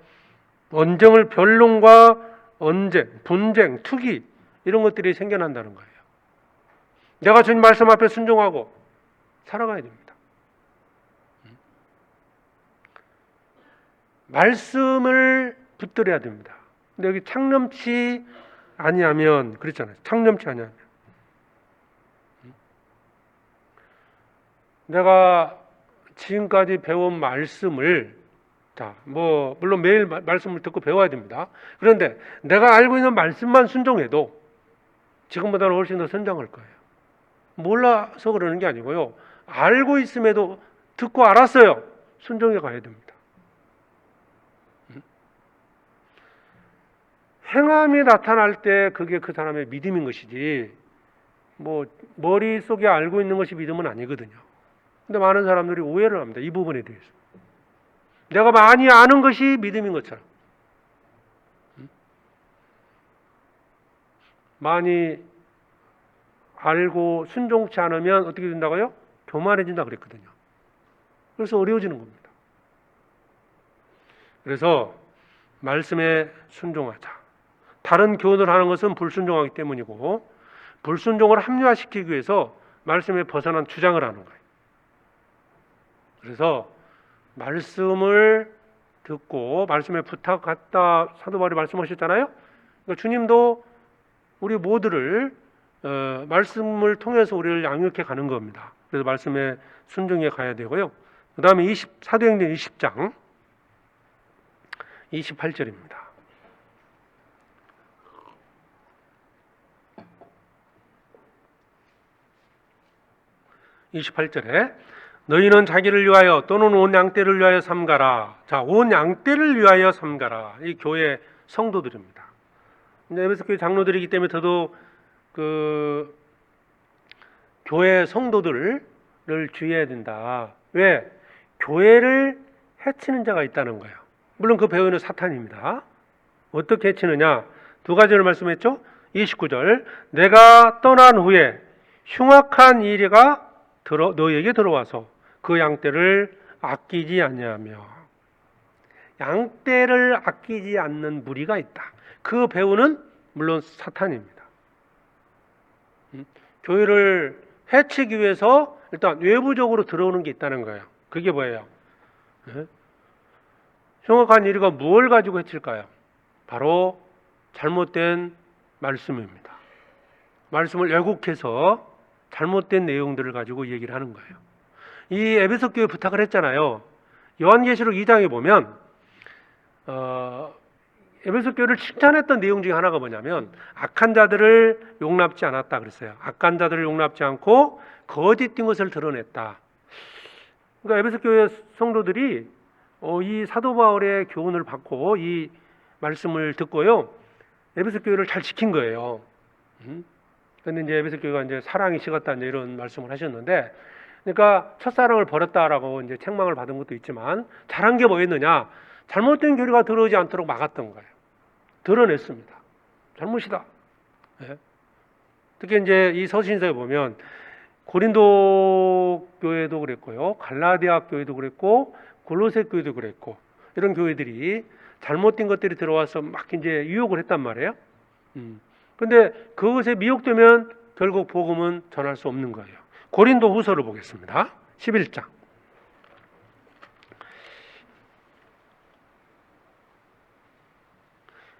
언쟁을, 변론과 언쟁, 분쟁, 투기 이런 것들이 생겨난다는 거예요. 내가 주님 말씀 앞에 순종하고 살아가야 됩니다. 말씀을 붙들어야 됩니다. 근데 여기 창념치 아니하면 그렇잖아요. 창념치 아니하면 내가 지금까지 배운 말씀을, 자, 뭐 물론 매일 말씀을 듣고 배워야 됩니다. 그런데 내가 알고 있는 말씀만 순종해도 지금보다는 훨씬 더 성장할 거예요. 몰라서 그러는 게 아니고요. 알고 있음에도 듣고 알았어요. 순종해 가야 됩니다. 행함이 나타날 때 그게 그 사람의 믿음인 것이지 뭐 머릿속에 알고 있는 것이 믿음은 아니거든요. 근데 많은 사람들이 오해를 합니다. 이 부분에 대해서. 내가 많이 아는 것이 믿음인 것처럼. 많이 알고 순종치 않으면 어떻게 된다고요? 교만해진다 그랬거든요. 그래서 어려워지는 겁니다. 그래서 말씀에 순종하자. 다른 교훈을 하는 것은 불순종하기 때문이고, 불순종을 합리화시키기 위해서 말씀에 벗어난 주장을 하는 거예요. 그래서 말씀을 듣고 말씀에 부탁받다 사도 바울이 말씀하셨잖아요. 그러니까 주님도 우리 모두를 말씀을 통해서 우리를 양육해 가는 겁니다. 그래서 말씀에 순종해 가야 되고요. 그 다음에 사도행전 20장 28절입니다. 28절에 너희는 자기를 위하여 또는 온 양떼를 위하여 삼가라. 자, 온 양떼를 위하여 삼가라. 이 교회 성도들입니다. 이제 에베소 교회 장로들이기 때문에 저도 그 교회 성도들을 주의해야 된다. 왜? 교회를 해치는 자가 있다는 거예요. 물론 그 배우는 사탄입니다. 어떻게 해치느냐? 두 가지를 말씀했죠. 29절, 내가 떠난 후에 흉악한 이래가 너에게 들어와서 그 양떼를 아끼지 아니하며. 양떼를 아끼지 않는 무리가 있다. 그 배후는 물론 사탄입니다. 교회를 해치기 위해서 일단 외부적으로 들어오는 게 있다는 거예요. 그게 뭐예요? 흉악한 이래가 무엇을 가지고 해칠까요? 바로 잘못된 말씀입니다. 말씀을 왜곡해서 잘못된 내용들을 가지고 얘기를 하는 거예요. 이 에베소 교회 부탁을 했잖아요. 요한계시록 2장에 보면 에베소 교회를 칭찬했던 내용 중에 하나가 뭐냐면 악한 자들을 용납지 않았다 그랬어요. 악한 자들을 용납지 않고 거짓된 것을 드러냈다. 그러니까 에베소 교회 성도들이 이 사도 바울의 교훈을 받고 이 말씀을 듣고요, 에베소 교회를 잘 지킨 거예요. 그런데 이제 에베소 교회가 이제 사랑이 식었다 이런 말씀을 하셨는데, 그러니까 첫사랑을 버렸다라고 이제 책망을 받은 것도 있지만 잘한 게 뭐였느냐? 잘못된 교리가 들어오지 않도록 막았던 거예요. 드러냈습니다. 잘못이다. 네. 특히 이제 이 서신서에 보면 고린도 교회도 그랬고요, 갈라디아 교회도 그랬고, 골로새 교회도 그랬고, 이런 교회들이 잘못된 것들이 들어와서 막 이제 유혹을 했단 말이에요. 근데 그것에 미혹되면 결국 복음은 전할 수 없는 거예요. 고린도 후서를 보겠습니다. 11장.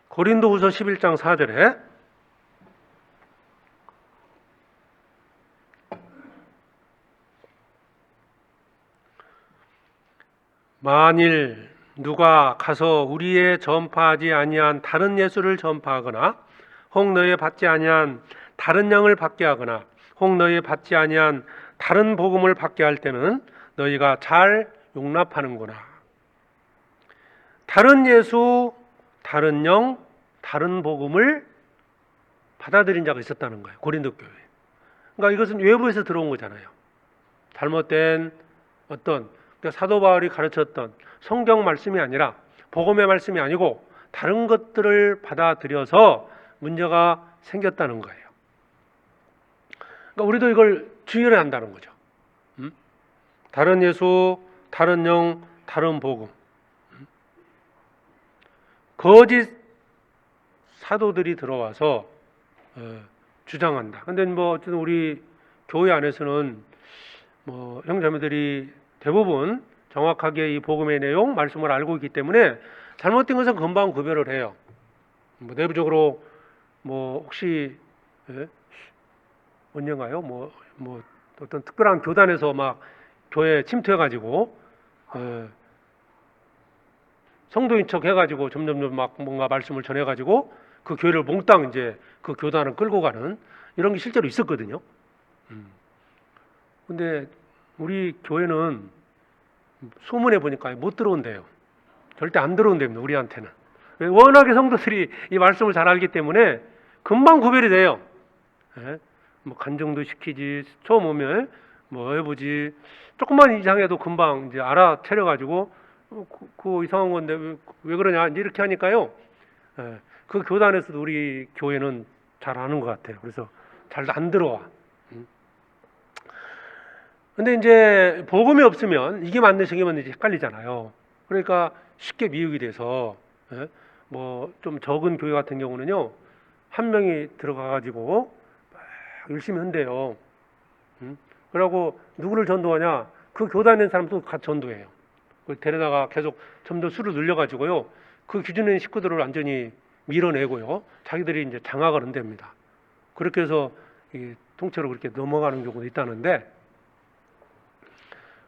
고린도 후서 11장 4절에 만일 누가 가서 우리의 전파하지 아니한 다른 예수를 전파하거나 혹 너희 받지 아니한 다른 영을 받게 하거나 혹 너희 받지 아니한 다른 복음을 받게 할 때는 너희가 잘 용납하는구나. 다른 예수, 다른 영, 다른 복음을 받아들인 자가 있었다는 거예요. 고린도 교회. 그러니까 이것은 외부에서 들어온 거잖아요. 잘못된 어떤 사도 바울이 가르쳤던 성경 말씀이 아니라 복음의 말씀이 아니고 다른 것들을 받아들여서 문제가 생겼다는 거예요. 그러니까 우리도 이걸 주의를 한다는 거죠. 다른 예수, 다른 영, 다른 복음. 거짓 사도들이 들어와서 주장한다. 근데 뭐 어쨌든 우리 교회 안에서는 뭐 형제자매들이 대부분 정확하게 이 복음의 내용, 말씀을 알고 있기 때문에 잘못된 것은 금방 구별을 해요. 뭐 내부적으로 뭐 혹시 언젠가요? 뭐 어떤 특별한 교단에서 막 교회에 침투해가지고 성도인 척 해가지고 점점 막 뭔가 말씀을 전해가지고 그 교회를 몽땅 이제 그 교단을 끌고 가는 이런 게 실제로 있었거든요. 근데 우리 교회는 소문에 보니까 못 들어온대요. 절대 안 들어온답니다. 우리한테는. 워낙에 성도들이 이 말씀을 잘 알기 때문에 금방 구별이 돼요. 뭐 간증도 시키지, 처음 오면 뭐 해보지, 조금만 이상해도 금방 이제 알아차려가지고 그거 이상한 건데 왜 그러냐 이렇게 하니까요. 그 교단에서도 우리 교회는 잘 아는 것 같아요. 그래서 잘 안 들어와. 근데 이제 복음이 없으면 이게 맞는 저게 맞는지 헷갈리잖아요. 그러니까 쉽게 미혹이 돼서 뭐 좀 적은 교회 같은 경우는요, 한 명이 들어가가지고 열심히 한대요. 그러고 누구를 전도하냐? 그 교단에 있는 사람도 같이 전도해요. 데려다가 계속 점점 수를 늘려가지고요, 그 기준에 있는 식구들을 완전히 밀어내고요, 자기들이 이제 장악을 한답니다. 그렇게 해서 통째로 그렇게 넘어가는 경우도 있다는데,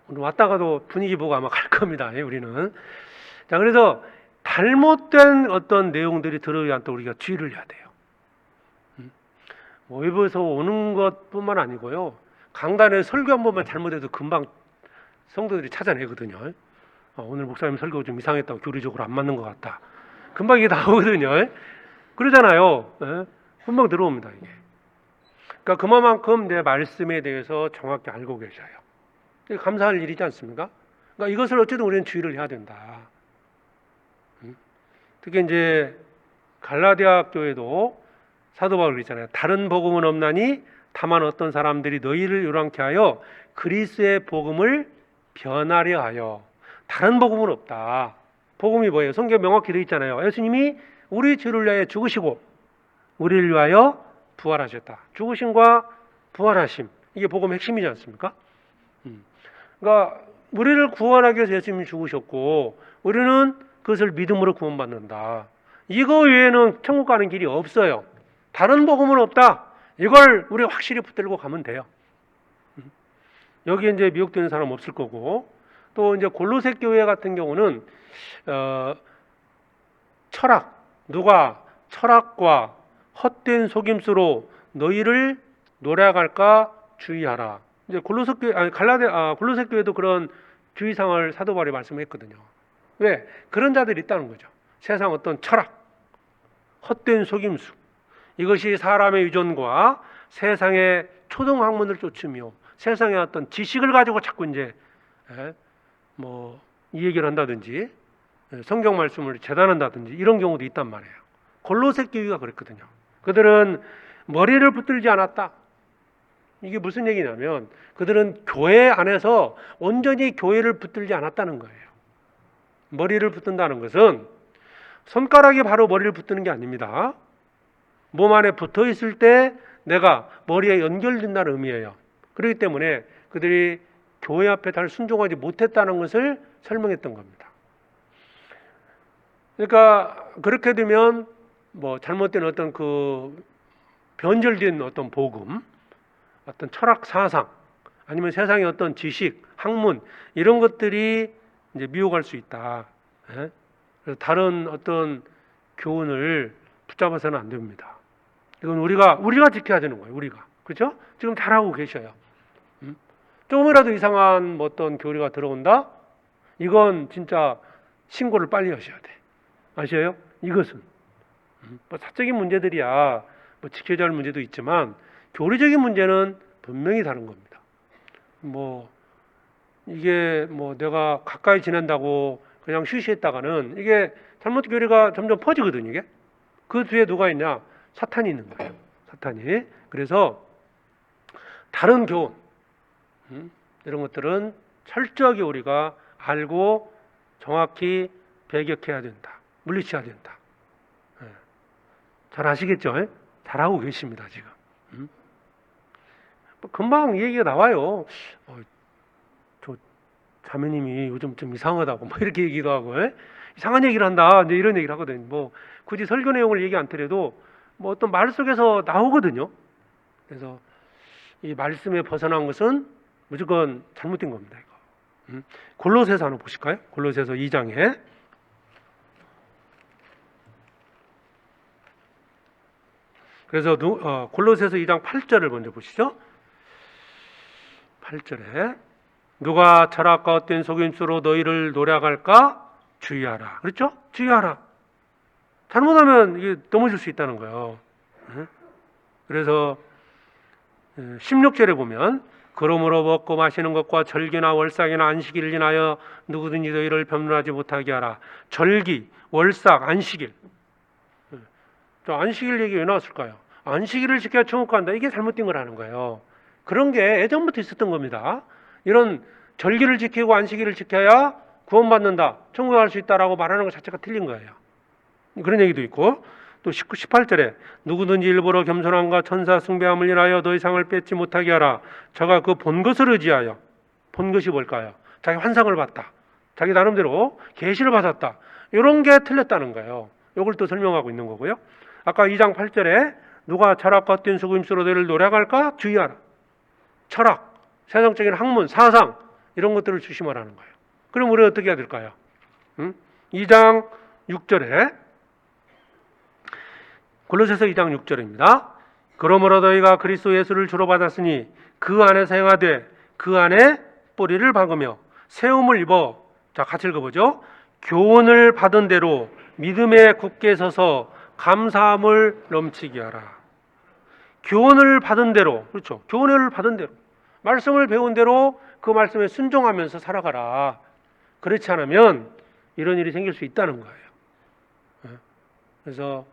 오늘 왔다가도 분위기 보고 아마 갈 겁니다. 우리는. 자, 그래서 잘못된 어떤 내용들이 들어오지 않도록 우리가 주의를 해야 돼요. 외부에서 오는 것뿐만 아니고요, 강단에 설교 한 번만 잘못해도 금방 성도들이 찾아내거든요. 오늘 목사님 설교 좀 이상했다고, 교리적으로 안 맞는 것 같다. 금방 이게 나오거든요. 그러잖아요. 금방 들어옵니다, 이게. 그러니까 그만큼 내 말씀에 대해서 정확히 알고 계셔요. 감사할 일이지 않습니까? 그러니까 이것을 어쨌든 우리는 주의를 해야 된다. 특히 이제 갈라디아 교회도 사도 바울이 있잖아요. 다른 복음은 없나니 다만 어떤 사람들이 너희를 요란케 하여 그리스도의 복음을 변하려 하여. 다른 복음은 없다. 복음이 뭐예요? 성경 명확히 되어 있잖아요. 예수님이 우리 죄를 위하여 죽으시고 우리를 위하여 부활하셨다. 죽으심과 부활하심, 이게 복음의 핵심이지 않습니까? 그러니까 우리를 구원하기 위해서 예수님이 죽으셨고 우리는 그것을 믿음으로 구원받는다. 이거 외에는 천국 가는 길이 없어요. 다른 복음은 없다. 이걸 우리가 확실히 붙들고 가면 돼요. 여기 이제 미혹되는 사람 없을 거고, 또 이제 골로새 교회 같은 경우는 철학, 누가 철학과 헛된 속임수로 너희를 노략할까 주의하라. 이제 골로새 교회, 골로새 교회도 그런 주의사항을 사도 바울이 말씀했거든요. 왜? 그런 자들이 있다는 거죠. 세상 어떤 철학, 헛된 속임수, 이것이 사람의 유전과 세상의 초등학문을 쫓으며 세상의 어떤 지식을 가지고 자꾸 이제 이 얘기를 한다든지 성경 말씀을 재단한다든지 이런 경우도 있단 말이에요. 골로새 교회가 그랬거든요. 그들은 머리를 붙들지 않았다. 이게 무슨 얘기냐면 그들은 교회 안에서 온전히 교회를 붙들지 않았다는 거예요. 머리를 붙든다는 것은 손가락이 바로 머리를 붙드는 게 아닙니다. 몸 안에 붙어 있을 때 내가 머리에 연결된다는 의미예요. 그렇기 때문에 그들이 교회 앞에 잘 순종하지 못했다는 것을 설명했던 겁니다. 그러니까 그렇게 되면 잘못된 어떤 그 변절된 어떤 복음, 어떤 철학 사상, 아니면 세상의 어떤 지식, 학문 이런 것들이 이제 미혹할 수 있다. 그래서 다른 어떤 교훈을 붙잡아서는 안 됩니다. 이건 우리가 지켜야 되는 거예요. 우리가, 그렇죠? 지금 잘하고 계셔요. 조금이라도 이상한 어떤 교리가 들어온다? 이건 진짜 신고를 빨리 하셔야 돼. 아시죠? 이것은 사적인 문제들이야 지켜져야 할 문제도 있지만 교리적인 문제는 분명히 다른 겁니다. 이게 내가 가까이 지낸다고 그냥 쉬쉬했다가는 이게 잘못 교리가 점점 퍼지거든요. 이게 그 뒤에 누가 있냐? 사탄이 있는 거예요. 사탄이. 그래서 다른 교훈 이런 것들은 철저하게 우리가 알고 정확히 배격해야 된다. 물리쳐야 된다. 잘 아시겠죠? 잘하고 계십니다. 지금. 금방 얘기가 나와요. 저 자매님이 요즘 좀 이상하다고 이렇게 얘기도 하고 이상한 얘기를 한다. 이제 이런 얘기를 하거든요. 굳이 설교 내용을 얘기 안 드려도 어떤 말 속에서 나오거든요. 그래서 이 말씀에 벗어난 것은 무조건 잘못된 겁니다. 이거. 골로새서 한번 보실까요? 골로새서 2장에 그래서 골로새서 2장 8절을 먼저 보시죠. 8절에 누가 철학과 헛된 속임수로 너희를 노략할까 주의하라. 그렇죠? 주의하라. 잘못하면 이게 넘어질 수 있다는 거예요. 그래서 16절에 보면 그러므로 먹고 마시는 것과 절기나 월삭이나 안식일을 인하여 누구든지 너희를 변론하지 못하게 하라. 절기, 월삭, 안식일. 저 안식일 얘기 왜 나왔을까요? 안식일을 지켜야 천국 간다. 이게 잘못된 거라는 거예요. 그런 게 예전부터 있었던 겁니다. 이런 절기를 지키고 안식일을 지켜야 구원받는다, 천국에 갈 수 있다라고 말하는 것 자체가 틀린 거예요. 그런 얘기도 있고 또 18절에 누구든지 일부러 겸손함과 천사 숭배함을 인하여 너희 상을 뺏지 못하게 하라. 저가 그 본 것을 의지하여, 본 것이 뭘까요? 자기 환상을 봤다, 자기 나름대로 계시를 받았다, 이런 게 틀렸다는 거예요. 이걸 또 설명하고 있는 거고요. 아까 2장 8절에 누가 철학과 헛된 속임수로 너희를 노략할까 주의하라. 철학, 세상적인 학문, 사상 이런 것들을 조심하라는 거예요. 그럼 우리가 어떻게 해야 될까요? 2장 6절에 골로새서 2장 6절입니다. 그러므로 너희가 그리스도 예수를 주로 받았으니 그 안에서 행하되 그 안에 뿌리를 박으며 세움을 입어. 자, 같이 읽어보죠. 교훈을 받은 대로 믿음에 굳게 서서 감사함을 넘치게 하라. 교훈을 받은 대로, 그렇죠? 교훈을 받은 대로, 말씀을 배운 대로 그 말씀에 순종하면서 살아가라. 그렇지 않으면 이런 일이 생길 수 있다는 거예요. 그래서 2장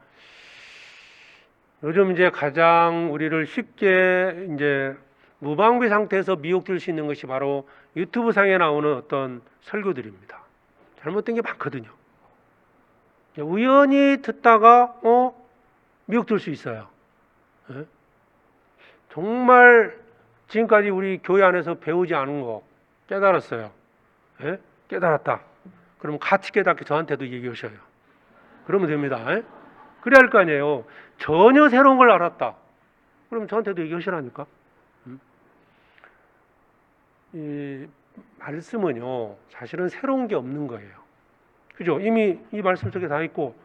6절에 누가 철학과 헛된 속임수로 너희를 노략할까 주의하라. 철학, 세상적인 학문, 사상 이런 것들을 조심하라는 거예요. 그럼 우리가 어떻게 해야 될까요? 2장 7절에 요즘 이제 가장 우리를 쉽게 이제 무방비 상태에서 미혹될 수 있는 것이 바로 유튜브 상에 나오는 어떤 설교들입니다. 잘못된 게 많거든요. 우연히 듣다가 미혹될 수 있어요. 예? 정말 지금까지 우리 교회 안에서 배우지 않은 거 깨달았어요. 예? 깨달았다. 그럼 같이 깨닫게 저한테도 얘기하셔요. 그러면 됩니다. 예? 그래야 할 거 아니에요. 전혀 새로운 걸 알았다. 그럼 저한테도 얘기하시라니까. 이 말씀은요, 사실은 새로운 게 없는 거예요. 그죠? 이미 이 말씀 속에 다 있고,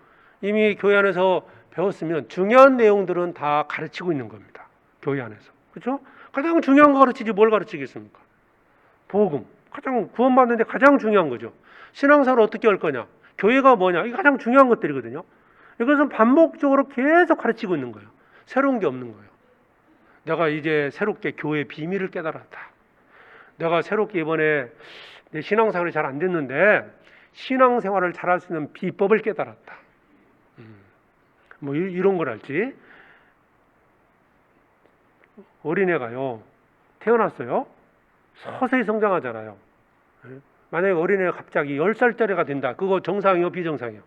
이미 교회 안에서 배웠으면 중요한 내용들은 다 가르치고 있는 겁니다. 교회 안에서. 그죠? 가장 중요한 거 가르치지 뭘 가르치겠습니까? 복음. 가장 구원받는데 가장 중요한 거죠. 신앙생활을 어떻게 할 거냐? 교회가 뭐냐? 이게 가장 중요한 것들이거든요. 이것은 반복적으로 계속 가르치고 있는 거예요. 새로운 게 없는 거예요. 내가 이제 새롭게 교회의 비밀을 깨달았다. 내가 새롭게 이번에 내 신앙생활이 잘 안 됐는데 신앙생활을 잘할 수 있는 비법을 깨달았다. 뭐 이런 걸 할지. 어린애가요, 태어났어요. 서서히 성장하잖아요. 만약에 어린애가 갑자기 10살짜리가 된다. 그거 정상이요, 비정상이요?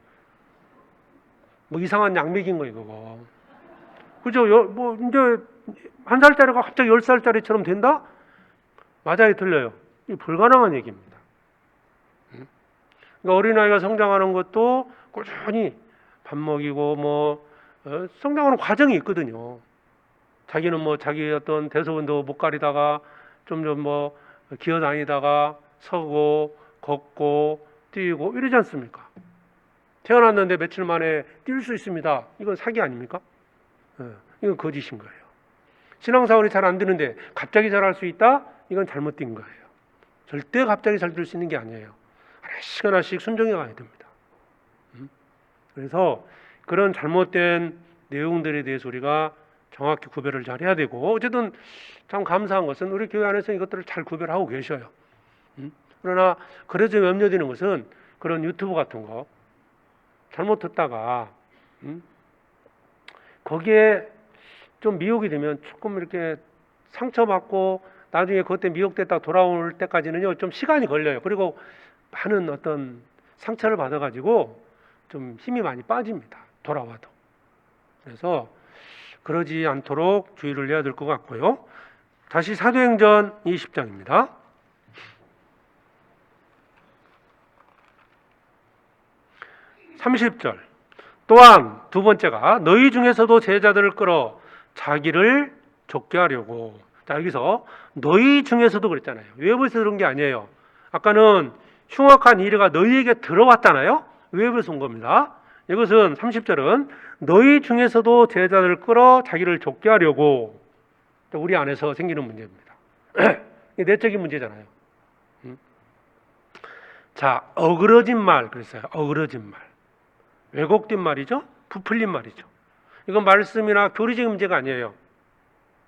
뭐 이상한 양맥인 거예요, 그거. 그죠? 뭐 이제 1살짜리가 갑자기 10살짜리처럼 된다? 맞아요, 틀려요? 이 불가능한 얘기입니다. 그러니까 어린아이가 성장하는 것도 꾸준히 밥 먹이고 성장하는 과정이 있거든요. 자기는 뭐 자기 어떤 대소변도 못 가리다가 점점 기어다니다가 서고 걷고 뛰고 이러지 않습니까? 태어났는데 며칠 만에 뛸 수 있습니다. 이건 사기 아닙니까? 이건 거짓인 거예요. 신앙생활이 잘 안 되는데 갑자기 잘할 수 있다? 이건 잘못된 거예요. 절대 갑자기 잘 될 수 있는 게 아니에요. 하나씩 하나씩 순종해 가야 됩니다. 그래서 그런 잘못된 내용들에 대해서 우리가 정확히 구별을 잘 해야 되고, 어쨌든 참 감사한 것은 우리 교회 안에서 이것들을 잘 구별하고 계셔요. 그러나 그래서 염려되는 것은 그런 유튜브 같은 거 잘못 듣다가 거기에 좀 미혹이 되면 조금 이렇게 상처받고 나중에 그것 때문에 미혹됐다 돌아올 때까지는요 좀 시간이 걸려요. 그리고 많은 어떤 상처를 받아가지고 좀 힘이 많이 빠집니다. 돌아와도. 그래서 그러지 않도록 주의를 해야 될 것 같고요. 다시 사도행전 20장입니다. 30절. 또한 두 번째가 너희 중에서도 제자들을 끌어 자기를 좁게 하려고. 자, 여기서 너희 중에서도 그랬잖아요. 외부에서 그런 게 아니에요. 아까는 흉악한 이래가 너희에게 들어왔잖아요. 외부에서 온 겁니다. 이것은 30절은 너희 중에서도 제자들을 끌어 자기를 좁게 하려고. 우리 안에서 생기는 문제입니다. 내적인 문제잖아요. 자, 어그러진 말 그랬어요. 어그러진 말. 왜곡된 말이죠. 부풀린 말이죠. 이건 말씀이나 교리적인 문제가 아니에요.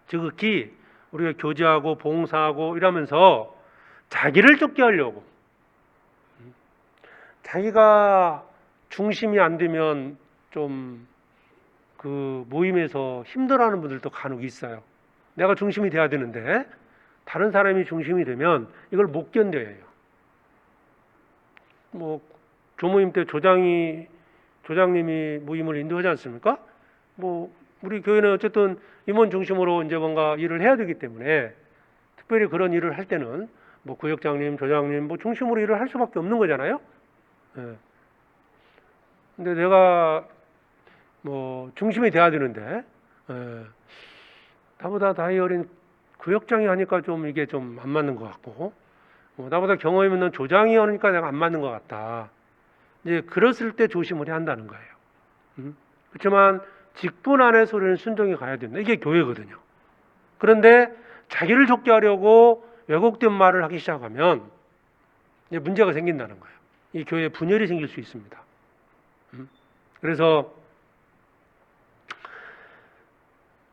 지극히 우리가 교제하고 봉사하고 이러면서 자기를 좁게 하려고. 자기가 중심이 안 되면 좀 그 모임에서 힘들어하는 분들도 간혹 있어요. 내가 중심이 돼야 되는데 다른 사람이 중심이 되면 이걸 못 견뎌요. 뭐 조모임 때 조장님이 모임을 인도하지 않습니까? 뭐 우리 교회는 어쨌든 임원 중심으로 이제 뭔가 일을 해야 되기 때문에 특별히 그런 일을 할 때는 뭐 구역장님, 조장님 중심으로 일을 할 수밖에 없는 거잖아요. 예. 근데 내가 중심이 돼야 되는데 나보다 나이 어린 구역장이 하니까 좀 이게 좀 안 맞는 것 같고 나보다 경험이 있는 조장이 하니까 내가 안 맞는 것 같다. 이제 그랬을 때 조심을 해야 한다는 거예요. 그렇지만 직분 안에서 우리는 순종해 가야 된다. 이게 교회거든요. 그런데 자기를 좁게 하려고 왜곡된 말을 하기 시작하면 이제 문제가 생긴다는 거예요. 이 교회에 분열이 생길 수 있습니다. 그래서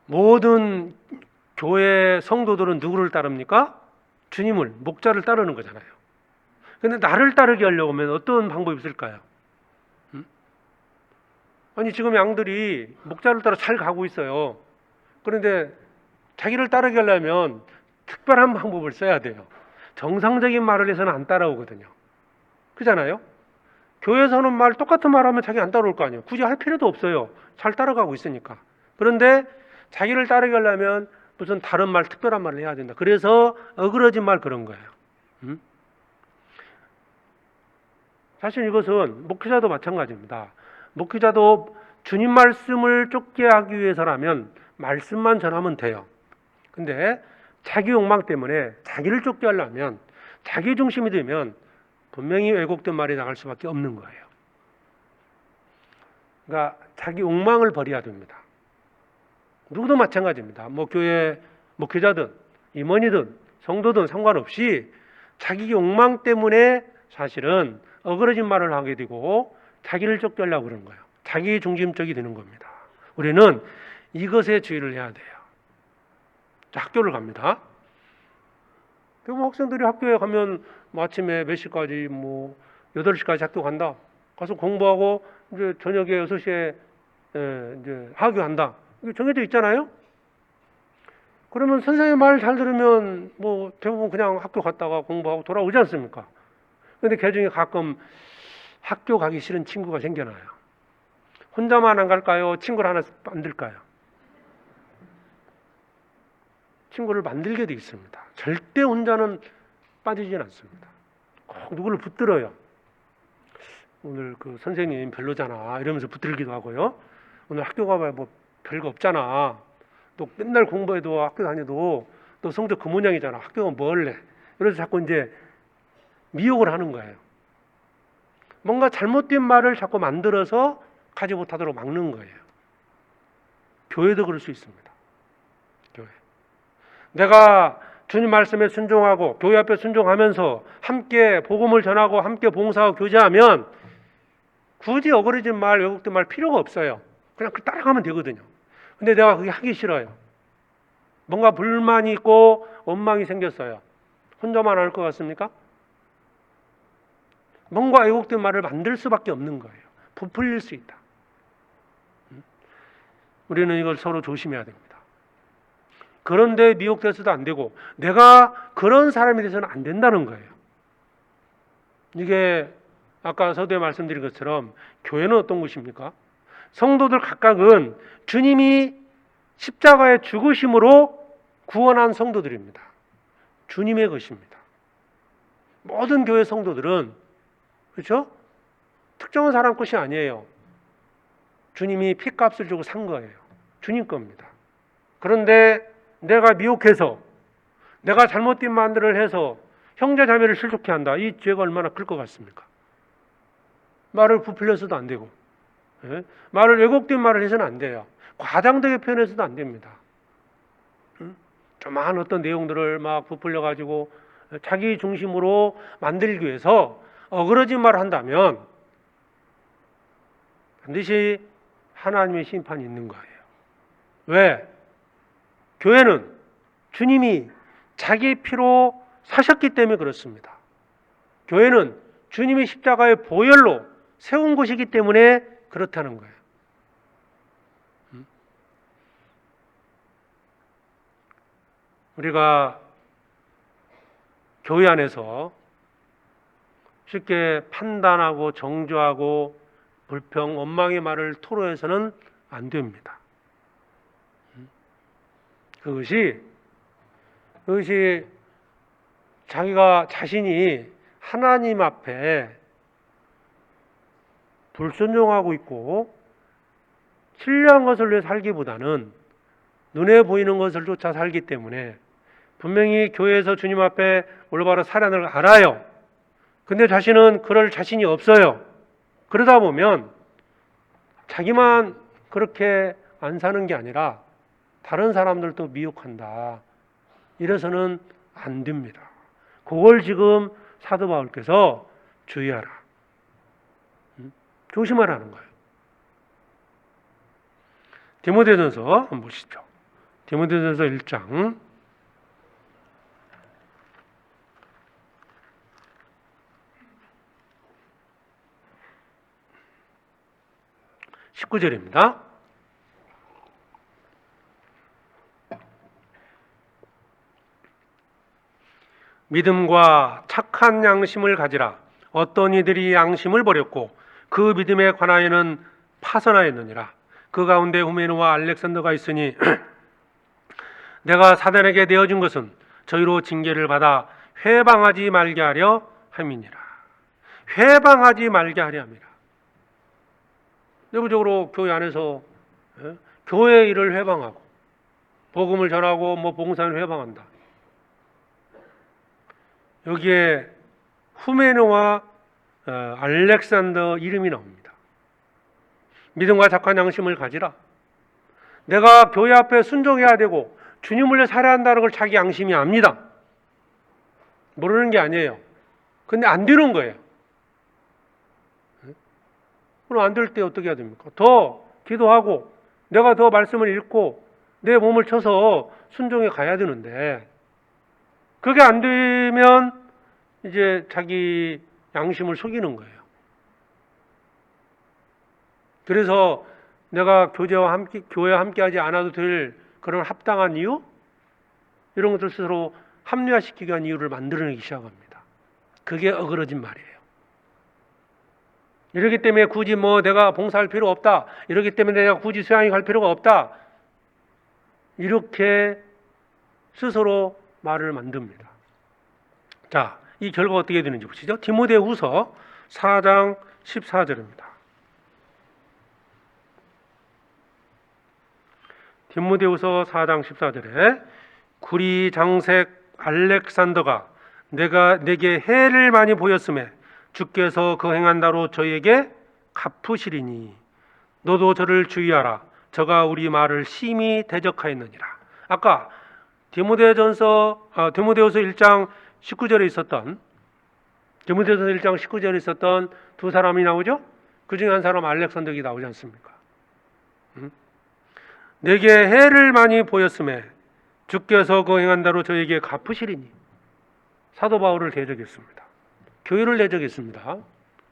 모든 교회 성도들은 누구를 따릅니까? 주님을, 목자를 따르는 거잖아요. 근데 나를 따르게 하려고 하면 어떤 방법이 있을까요? 아니 지금 양들이 목자를 따라 잘 가고 있어요. 그런데 자기를 따르게 하려면 특별한 방법을 써야 돼요. 정상적인 말을 해서는 안 따라오거든요. 그렇잖아요? 교회에서는 똑같은 말 하면 자기 안 따라올 거 아니에요. 굳이 할 필요도 없어요. 잘 따라가고 있으니까. 그런데 자기를 따르게 하려면 무슨 다른 말, 특별한 말을 해야 된다. 그래서 어그러진 말 그런 거예요. 사실 이것은 목회자도 마찬가지입니다. 목회자도 주님 말씀을 쫓게 하기 위해서라면 말씀만 전하면 돼요. 근데 자기 욕망 때문에 자기를 쫓게 하려면, 자기 중심이 되면 분명히 왜곡된 말이 나갈 수밖에 없는 거예요. 그러니까 자기 욕망을 버려야 됩니다. 누구도 마찬가지입니다. 교회 목회자든 임원이든 성도든 상관없이 자기 욕망 때문에 사실은 어그러진 말을 하게 되고 자기를 쫓게 하려고 그러는 거예요. 자기 중심적이 되는 겁니다. 우리는 이것에 주의를 해야 돼요. 자, 학교를 갑니다. 학생들이 학교에 가면 아침에 몇 시까지 8시까지 학교 간다. 가서 공부하고 이제 저녁에 6시에 이제 하교한다. 이게 정해져 있잖아요. 그러면 선생님 말 잘 들으면 대부분 그냥 학교 갔다가 공부하고 돌아오지 않습니까? 근데 그 중에 가끔 학교 가기 싫은 친구가 생겨나요. 혼자만 안 갈까요? 친구를 하나 만들까요? 친구를 만들게 돼 있습니다. 절대 혼자는 빠지진 않습니다. 꼭 누구를 붙들어요. 오늘 그 선생님 별로잖아 이러면서 붙들기도 하고요. 오늘 학교 가봐야 별거 없잖아. 너 맨날 공부해도 학교 다녀도 너 성적 그 모양이잖아. 학교 가면 뭐 할래? 이래서 자꾸 이제 미혹을 하는 거예요. 뭔가 잘못된 말을 자꾸 만들어서 가지 못하도록 막는 거예요. 교회도 그럴 수 있습니다. 교회. 내가 주님 말씀에 순종하고 교회 앞에 순종하면서 함께 복음을 전하고 함께 봉사하고 교제하면 굳이 어그러진 말, 왜곡된 말 필요가 없어요. 그냥 따라가면 되거든요. 근데 내가 그게 하기 싫어요. 뭔가 불만이 있고 원망이 생겼어요. 혼자만 할 것 같습니까? 뭔가 왜곡된 말을 만들 수밖에 없는 거예요. 부풀릴 수 있다. 우리는 이걸 서로 조심해야 됩니다. 그런데 미혹돼서도 안 되고 내가 그런 사람이 돼서는 안 된다는 거예요. 이게 아까 서두에 말씀드린 것처럼 교회는 어떤 곳입니까? 성도들 각각은 주님이 십자가의 죽으심으로 구원한 성도들입니다. 주님의 것입니다. 모든 교회 성도들은 그렇죠? 특정한 사람 것이 아니에요. 주님이 핏값을 주고 산 거예요. 주님 겁니다. 그런데 내가 미혹해서 내가 잘못된 말들을 해서 형제 자매를 실족케 한다. 이 죄가 얼마나 클 것 같습니까? 말을 부풀려서도 안 되고 말을 왜곡된 말을 해서는 안 돼요. 과장되게 표현해서도 안 됩니다. 조그마한 어떤 내용들을 막 부풀려 가지고 자기 중심으로 만들기 위해서 어그러진 말을 한다면 반드시 하나님의 심판이 있는 거예요. 왜? 교회는 주님이 자기 피로 사셨기 때문에 그렇습니다. 교회는 주님이 십자가의 보혈로 세운 것이기 때문에 그렇다는 거예요. 우리가 교회 안에서 쉽게 판단하고 정죄하고 불평, 원망의 말을 토로해서는 안 됩니다. 그것이 자기가 자신이 하나님 앞에 불순종하고 있고 신뢰한 것을 위해 살기보다는 눈에 보이는 것을 쫓아 살기 때문에 분명히 교회에서 주님 앞에 올바로 살아야 하는 걸 알아요. 근데 자신은 그럴 자신이 없어요. 그러다 보면 자기만 그렇게 안 사는 게 아니라 다른 사람들도 미혹한다. 이래서는 안 됩니다. 그걸 지금 사도 바울께서 주의하라. 조심하라는 거예요. 디모데전서 한번 보시죠. 디모데전서 1장 19절입니다. 믿음과 착한 양심을 가지라. 어떤 이들이 양심을 버렸고 그 믿음에 관하여는 파선하였느니라. 그 가운데 후메노와 알렉산더가 있으니 내가 사단에게 내어준 것은 저희로 징계를 받아 회방하지 말게 하려 함이니라. 회방하지 말게 하려 함이라. 내부적으로 교회 안에서 교회 일을 회방하고 복음을 전하고 봉사를 회방한다. 여기에 후메노와 알렉산더 이름이 나옵니다. 믿음과 착한 양심을 가지라. 내가 교회 앞에 순종해야 되고 주님을 위해 살아야 한다는 걸 자기 양심이 압니다. 모르는 게 아니에요. 근데 안 되는 거예요. 그럼 안 될 때 어떻게 해야 됩니까? 더 기도하고 내가 더 말씀을 읽고 내 몸을 쳐서 순종해 가야 되는데 그게 안 되면 이제 자기 양심을 속이는 거예요. 그래서 내가 교회와 함께하지 않아도 될 그런 합당한 이유? 이런 것들 스스로 합리화시키기 위한 이유를 만들어내기 시작합니다. 그게 어그러진 말이에요. 이러기 때문에 굳이 내가 봉사할 필요 없다. 이러기 때문에 내가 굳이 수양회 갈 필요가 없다. 이렇게 스스로 말을 만듭니다. 자, 이 결과가 어떻게 되는지 보시죠. 디모데후서 4장 14절입니다. 디모데후서 4장 14절에 구리 장색 알렉산더가 내게 해를 많이 보였음에 주께서 그 행한다로 저에게 갚으시리니 너도 저를 주의하라. 저가 우리 말을 심히 대적하였느니라. 아까 디모데후서 1장 19절에 있었던 디모데후서 1장 19절에 있었던 두 사람이 나오죠? 그 중에 한 사람 알렉산더가 나오지 않습니까? 내게 해를 많이 보였음에 주께서 그 행한다로 저에게 갚으시리니 사도 바울을 대적했습니다. 교회를 대적했습니다.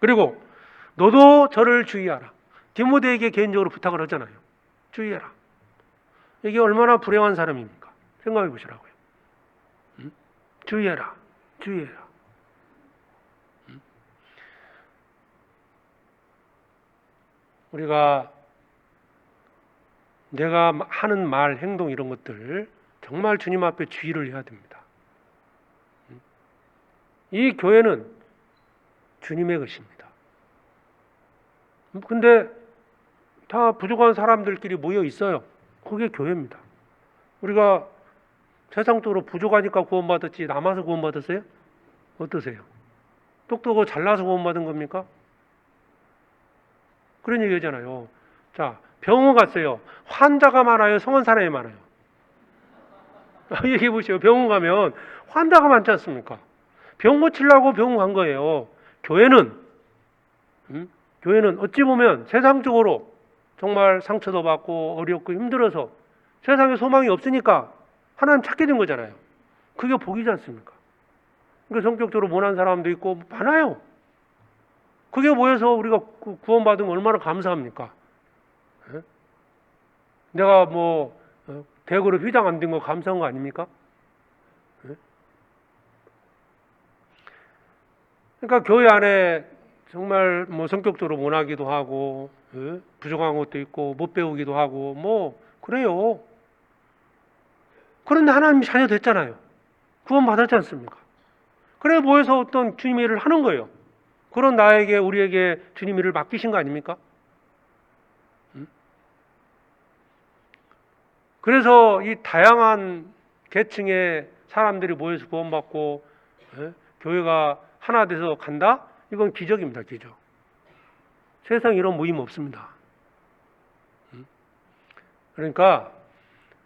그리고 너도 저를 주의하라. 디모데에게 개인적으로 부탁을 하잖아요. 주의해라. 이게 얼마나 불행한 사람입니까? 생각해 보시라고요. 주의해라. 주의해라. 우리가 내가 하는 말, 행동 이런 것들 정말 주님 앞에 주의를 해야 됩니다. 이 교회는 주님의 것입니다. 근데 다 부족한 사람들끼리 모여 있어요. 그게 교회입니다. 우리가 세상적으로 부족하니까 구원받았지 남아서 구원받았어요? 어떠세요? 똑똑하고 잘나서 구원받은 겁니까? 그런 얘기 하잖아요. 자, 병원 갔어요. 환자가 많아요? 성원 사람이 많아요? 얘기해 보시죠. 병원 가면 환자가 많지 않습니까? 병 고치려고 병원 간 거예요. 교회는 어찌 보면 세상적으로 정말 상처도 받고 어렵고 힘들어서 세상에 소망이 없으니까 하나님 찾게 된 거잖아요. 그게 복이지 않습니까? 그러니까 성격적으로 모난 사람도 있고 많아요. 그게 모여서 우리가 구원받으면 얼마나 감사합니까? 내가 대거로 휘장 안 된 거 감사한 거 아닙니까? 그러니까 교회 안에 정말 성격적으로 모나기도 하고 부족한 것도 있고 못 배우기도 하고 그래요. 그런데 하나님 자녀 됐잖아요. 구원 받았지 않습니까? 그래 모여서 어떤 주님 일을 하는 거예요. 그런 우리에게 주님 일을 맡기신 거 아닙니까? 그래서 이 다양한 계층의 사람들이 모여서 구원받고 교회가 하나 돼서 간다? 이건 기적입니다. 기적. 세상에 이런 모임 없습니다. 그러니까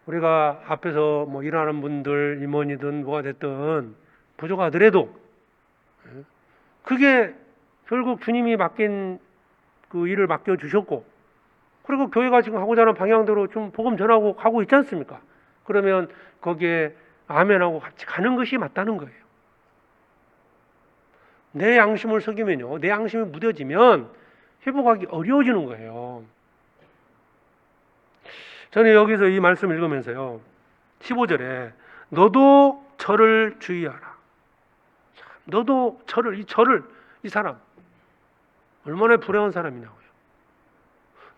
우리가 앞에서 일하는 분들, 임원이든 뭐가 됐든 부족하더라도 그게 결국 주님이 맡긴 그 일을 맡겨주셨고 그리고 교회가 지금 하고자 하는 방향대로 좀 복음 전하고 가고 있지 않습니까? 그러면 거기에 아멘하고 같이 가는 것이 맞다는 거예요. 내 양심을 속이면요. 내 양심이 무뎌지면 회복하기 어려워지는 거예요. 저는 여기서 이 말씀 읽으면서요, 15절에 너도 저를 주의하라. 너도 이 사람 얼마나 불행한 사람이냐고요.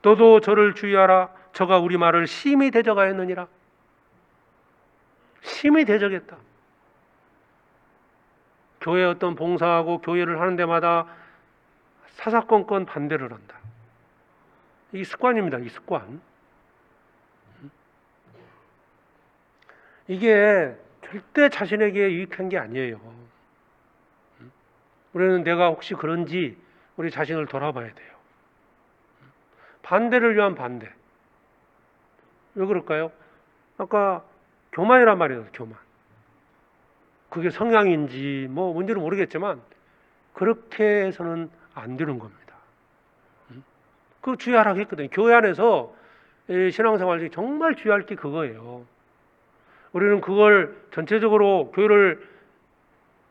너도 저를 주의하라. 저가 우리 말을 심히 대적하였느니라. 심히 대적했다. 교회 어떤 봉사하고 교회를 하는 데마다 사사건건 반대를 한다. 이게 습관입니다. 이 습관. 이게 절대 자신에게 유익한 게 아니에요. 우리는 내가 혹시 그런지 우리 자신을 돌아봐야 돼요. 반대를 위한 반대. 왜 그럴까요? 아까 교만이란 말이에요. 교만. 그게 성향인지 뭐 뭔지는 모르겠지만 그렇게 해서는 안 되는 겁니다. 그 주의하라고 했거든요. 교회 안에서 신앙생활 중에 정말 주의할 게 그거예요. 우리는 그걸 전체적으로 교회를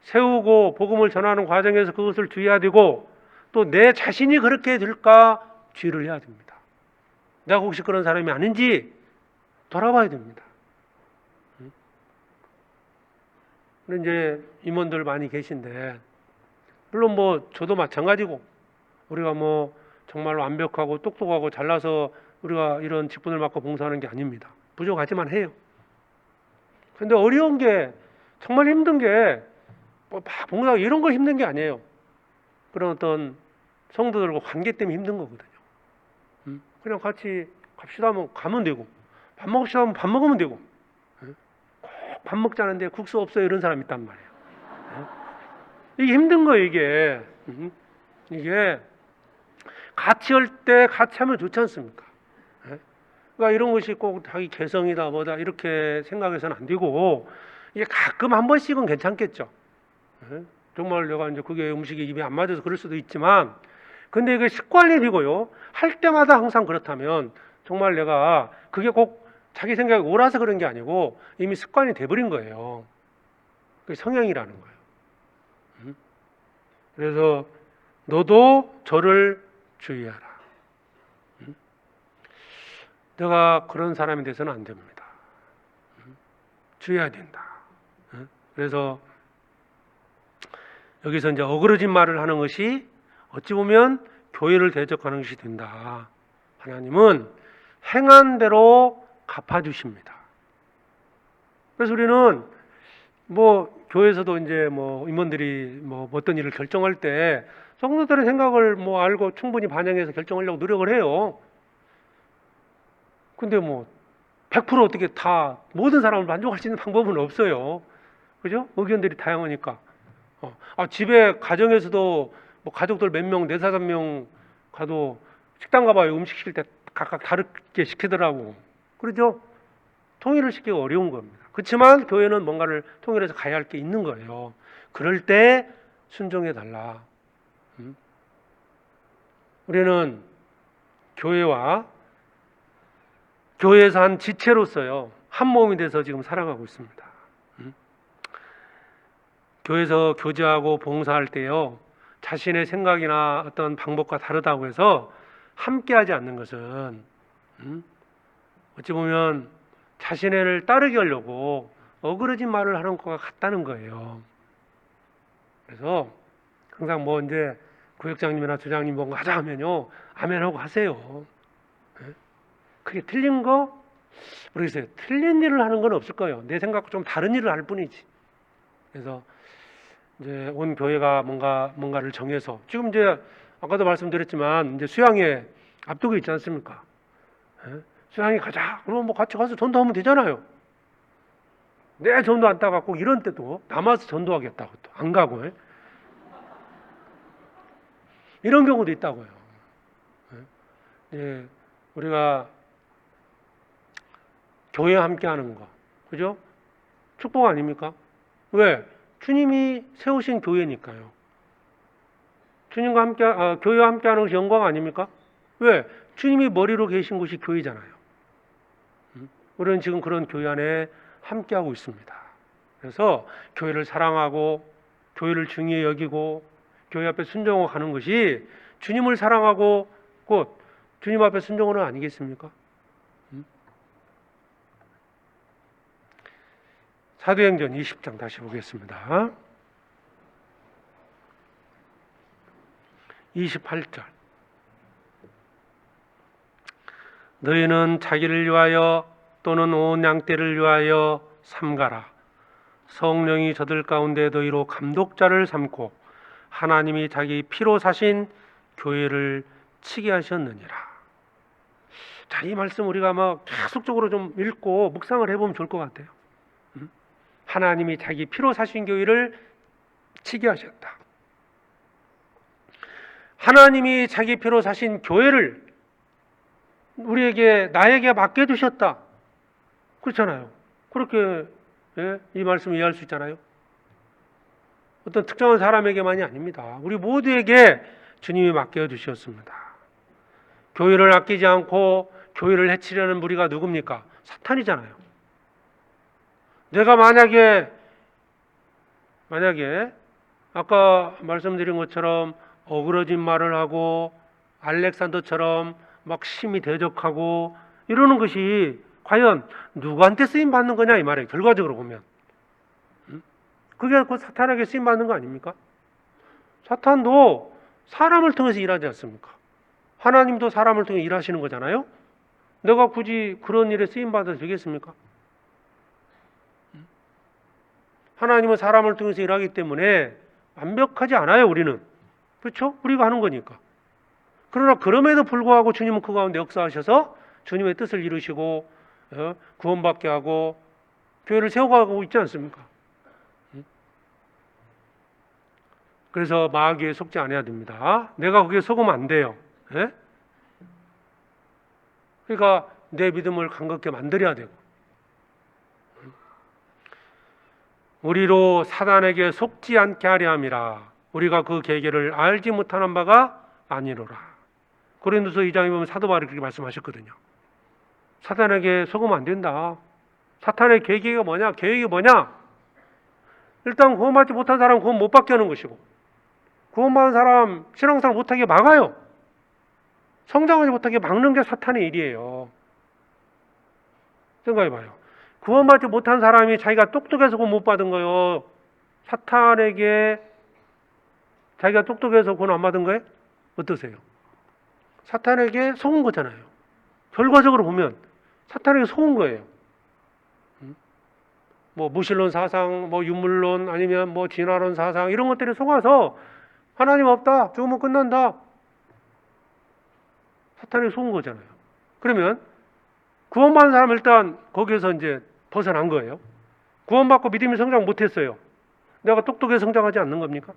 세우고 복음을 전하는 과정에서 그것을 주의해야 되고, 또 내 자신이 그렇게 될까 주의를 해야 됩니다. 내가 혹시 그런 사람이 아닌지 돌아봐야 됩니다. 이제 임원들 많이 계신데, 물론 뭐 저도 마찬가지고, 우리가 뭐 정말로 완벽하고 똑똑하고 잘나서 우리가 이런 직분을 맡고 봉사하는 게 아닙니다. 부족하지만 해요. 근데 어려운 게, 정말 힘든 게, 뭐 막 봉사하고 이런 거 힘든 게 아니에요. 그런 어떤 성도들과 관계 때문에 힘든 거거든요. 그냥 같이 갑시다 하면 가면 되고, 밥 먹읍시다 하면 밥 먹으면 되고, 꼭 밥 먹자는데 국수 없어요 이런 사람이 있단 말이에요. 이게 힘든 거예요, 이게. 이게 같이 할 때 같이 하면 좋지 않습니까? 그러니까 이런 것이 꼭 자기 개성이다 뭐다 이렇게 생각해서는 안 되고, 이게 가끔 한 번씩은 괜찮겠죠. 정말 내가 이제 그게 음식이 입에 안 맞아서 그럴 수도 있지만, 근데 이게 습관이 되고요, 할 때마다 항상 그렇다면 정말 내가 그게 꼭 자기 생각이 옳아서 그런 게 아니고 이미 습관이 돼버린 거예요. 그게 성향이라는 거예요. 그래서 너도 저를 주의하라. 내가 그런 사람이 돼서는 안 됩니다. 주의해야 된다. 그래서 여기서 이제 어그러진 말을 하는 것이 어찌 보면 교회를 대적하는 것이 된다. 하나님은 행한 대로 갚아주십니다. 그래서 우리는 뭐 교회에서도 이제 뭐 임원들이 뭐 어떤 일을 결정할 때 성도들의 생각을 뭐 알고 충분히 반영해서 결정하려고 노력을 해요. 근데 뭐 100% 어떻게 다 모든 사람을 만족할 수 있는 방법은 없어요. 그죠? 의견들이 다양하니까. 집에 가정에서도 뭐 가족들 몇 명, 4~5명 가도 식당 가봐요. 음식 시킬 때 각각 다르게 시키더라고. 그렇죠? 통일을 시키기가 어려운 겁니다. 그렇지만 교회는 뭔가를 통일해서 가야 할 게 있는 거예요. 그럴 때 순종해 달라. 우리는 교회에서 한 지체로서요, 한 몸이 돼서 지금 살아가고 있습니다. 교회에서 교제하고 봉사할 때요, 자신의 생각이나 어떤 방법과 다르다고 해서 함께하지 않는 것은 어찌 보면 자신을 따르게 하려고 어그러진 말을 하는 것과 같다는 거예요. 그래서 항상 뭐 이제 구역장님이나 주장님 뭔가 하자 하면요, 아멘하고 하세요. 그게 틀린 거 모르겠어요. 틀린 일을 하는 건 없을 거예요. 내 생각과 좀 다른 일을 할 뿐이지. 그래서 이제 온 교회가 뭔가를 정해서, 지금 이제 아까도 말씀드렸지만 이제 수양회 앞두고 있지 않습니까? 수양회 가자. 그럼 뭐 같이 가서 전도하면 되잖아요. 내 전도 안 따갖고 이런 때도 남아서 전도하겠다고 또 안 가고, 이런 경우도 있다고요. 우리가 교회 함께하는 거, 그죠? 축복 아닙니까? 왜? 주님이 세우신 교회니까요. 주님과 함께, 교회와 함께하는 것이 영광 아닙니까? 왜? 주님이 머리로 계신 곳이 교회잖아요. 우리는 지금 그런 교회 안에 함께하고 있습니다. 그래서 교회를 사랑하고 교회를 중요히 여기고 교회 앞에 순종하고 가는 것이 주님을 사랑하고 곧 주님 앞에 순종하는 아니겠습니까? 사도행전 20장 다시 보겠습니다. 28절. 너희는 자기를 위하여 또는 온 양떼를 위하여 삼가라. 성령이 저들 가운데 너희로 감독자를 삼고 하나님이 자기 피로 사신 교회를 치게 하셨느니라. 자, 이 말씀 우리가 막 계속적으로 좀 읽고 묵상을 해보면 좋을 것 같아요. 하나님이 자기 피로 사신 교회를 치게 하셨다. 하나님이 자기 피로 사신 교회를 우리에게, 나에게 맡겨두셨다. 그렇잖아요. 그렇게 이 말씀을 이해할 수 있잖아요. 어떤 특정한 사람에게만이 아닙니다. 우리 모두에게 주님이 맡겨두셨습니다. 교회를 아끼지 않고 교회를 해치려는 무리가 누굽니까? 사탄이잖아요. 내가 만약에 아까 말씀드린 것처럼 어그러진 말을 하고 알렉산더처럼 막 심히 대적하고 이러는 것이 과연 누구한테 쓰임 받는 거냐 이 말이에요. 결과적으로 보면 그게 그 사탄에게 쓰임 받는 거 아닙니까? 사탄도 사람을 통해서 일하지 않습니까? 하나님도 사람을 통해 일하시는 거잖아요. 내가 굳이 그런 일에 쓰임 받아도 되겠습니까? 하나님은 사람을 통해서 일하기 때문에 완벽하지 않아요. 우리는. 그렇죠? 우리가 하는 거니까. 그러나 그럼에도 불구하고 주님은 그 가운데 역사하셔서 주님의 뜻을 이루시고 구원받게 하고 교회를 세워가고 있지 않습니까? 그래서 마귀에 속지 않아야 됩니다. 내가 거기에 속으면 안 돼요. 그러니까 내 믿음을 강건하게 만들어야 되고 우리로 사단에게 속지 않게 하려 함이라. 우리가 그 계계를 알지 못하는 바가 아니로라. 고린도서 2장에 보면 사도 바울이 그렇게 말씀하셨거든요. 사단에게 속으면 안 된다. 사탄의 계획이 뭐냐? 계획이 뭐냐? 일단 구원받지 못한 사람 구원 못 받게 하는 것이고 구원받은 사람 신앙생활 못하게 막아요. 성장하지 못하게 막는 게 사탄의 일이에요. 생각해봐요. 구원받지 못한 사람이 자기가 똑똑해서 구원 못 받은 거예요. 사탄에게 자기가 똑똑해서 구원 안 받은 거예요? 어떠세요? 사탄에게 속은 거잖아요. 결과적으로 보면 사탄에게 속은 거예요. 뭐 무신론 사상, 뭐 유물론, 아니면 뭐 진화론 사상 이런 것들이 속아서 하나님 없다, 죽으면 끝난다. 사탄에게 속은 거잖아요. 그러면 구원받은 사람은 일단 거기에서 이제 벗어난 거예요. 구원받고 믿음이 성장 못했어요. 내가 똑똑해서 성장하지 않는 겁니까?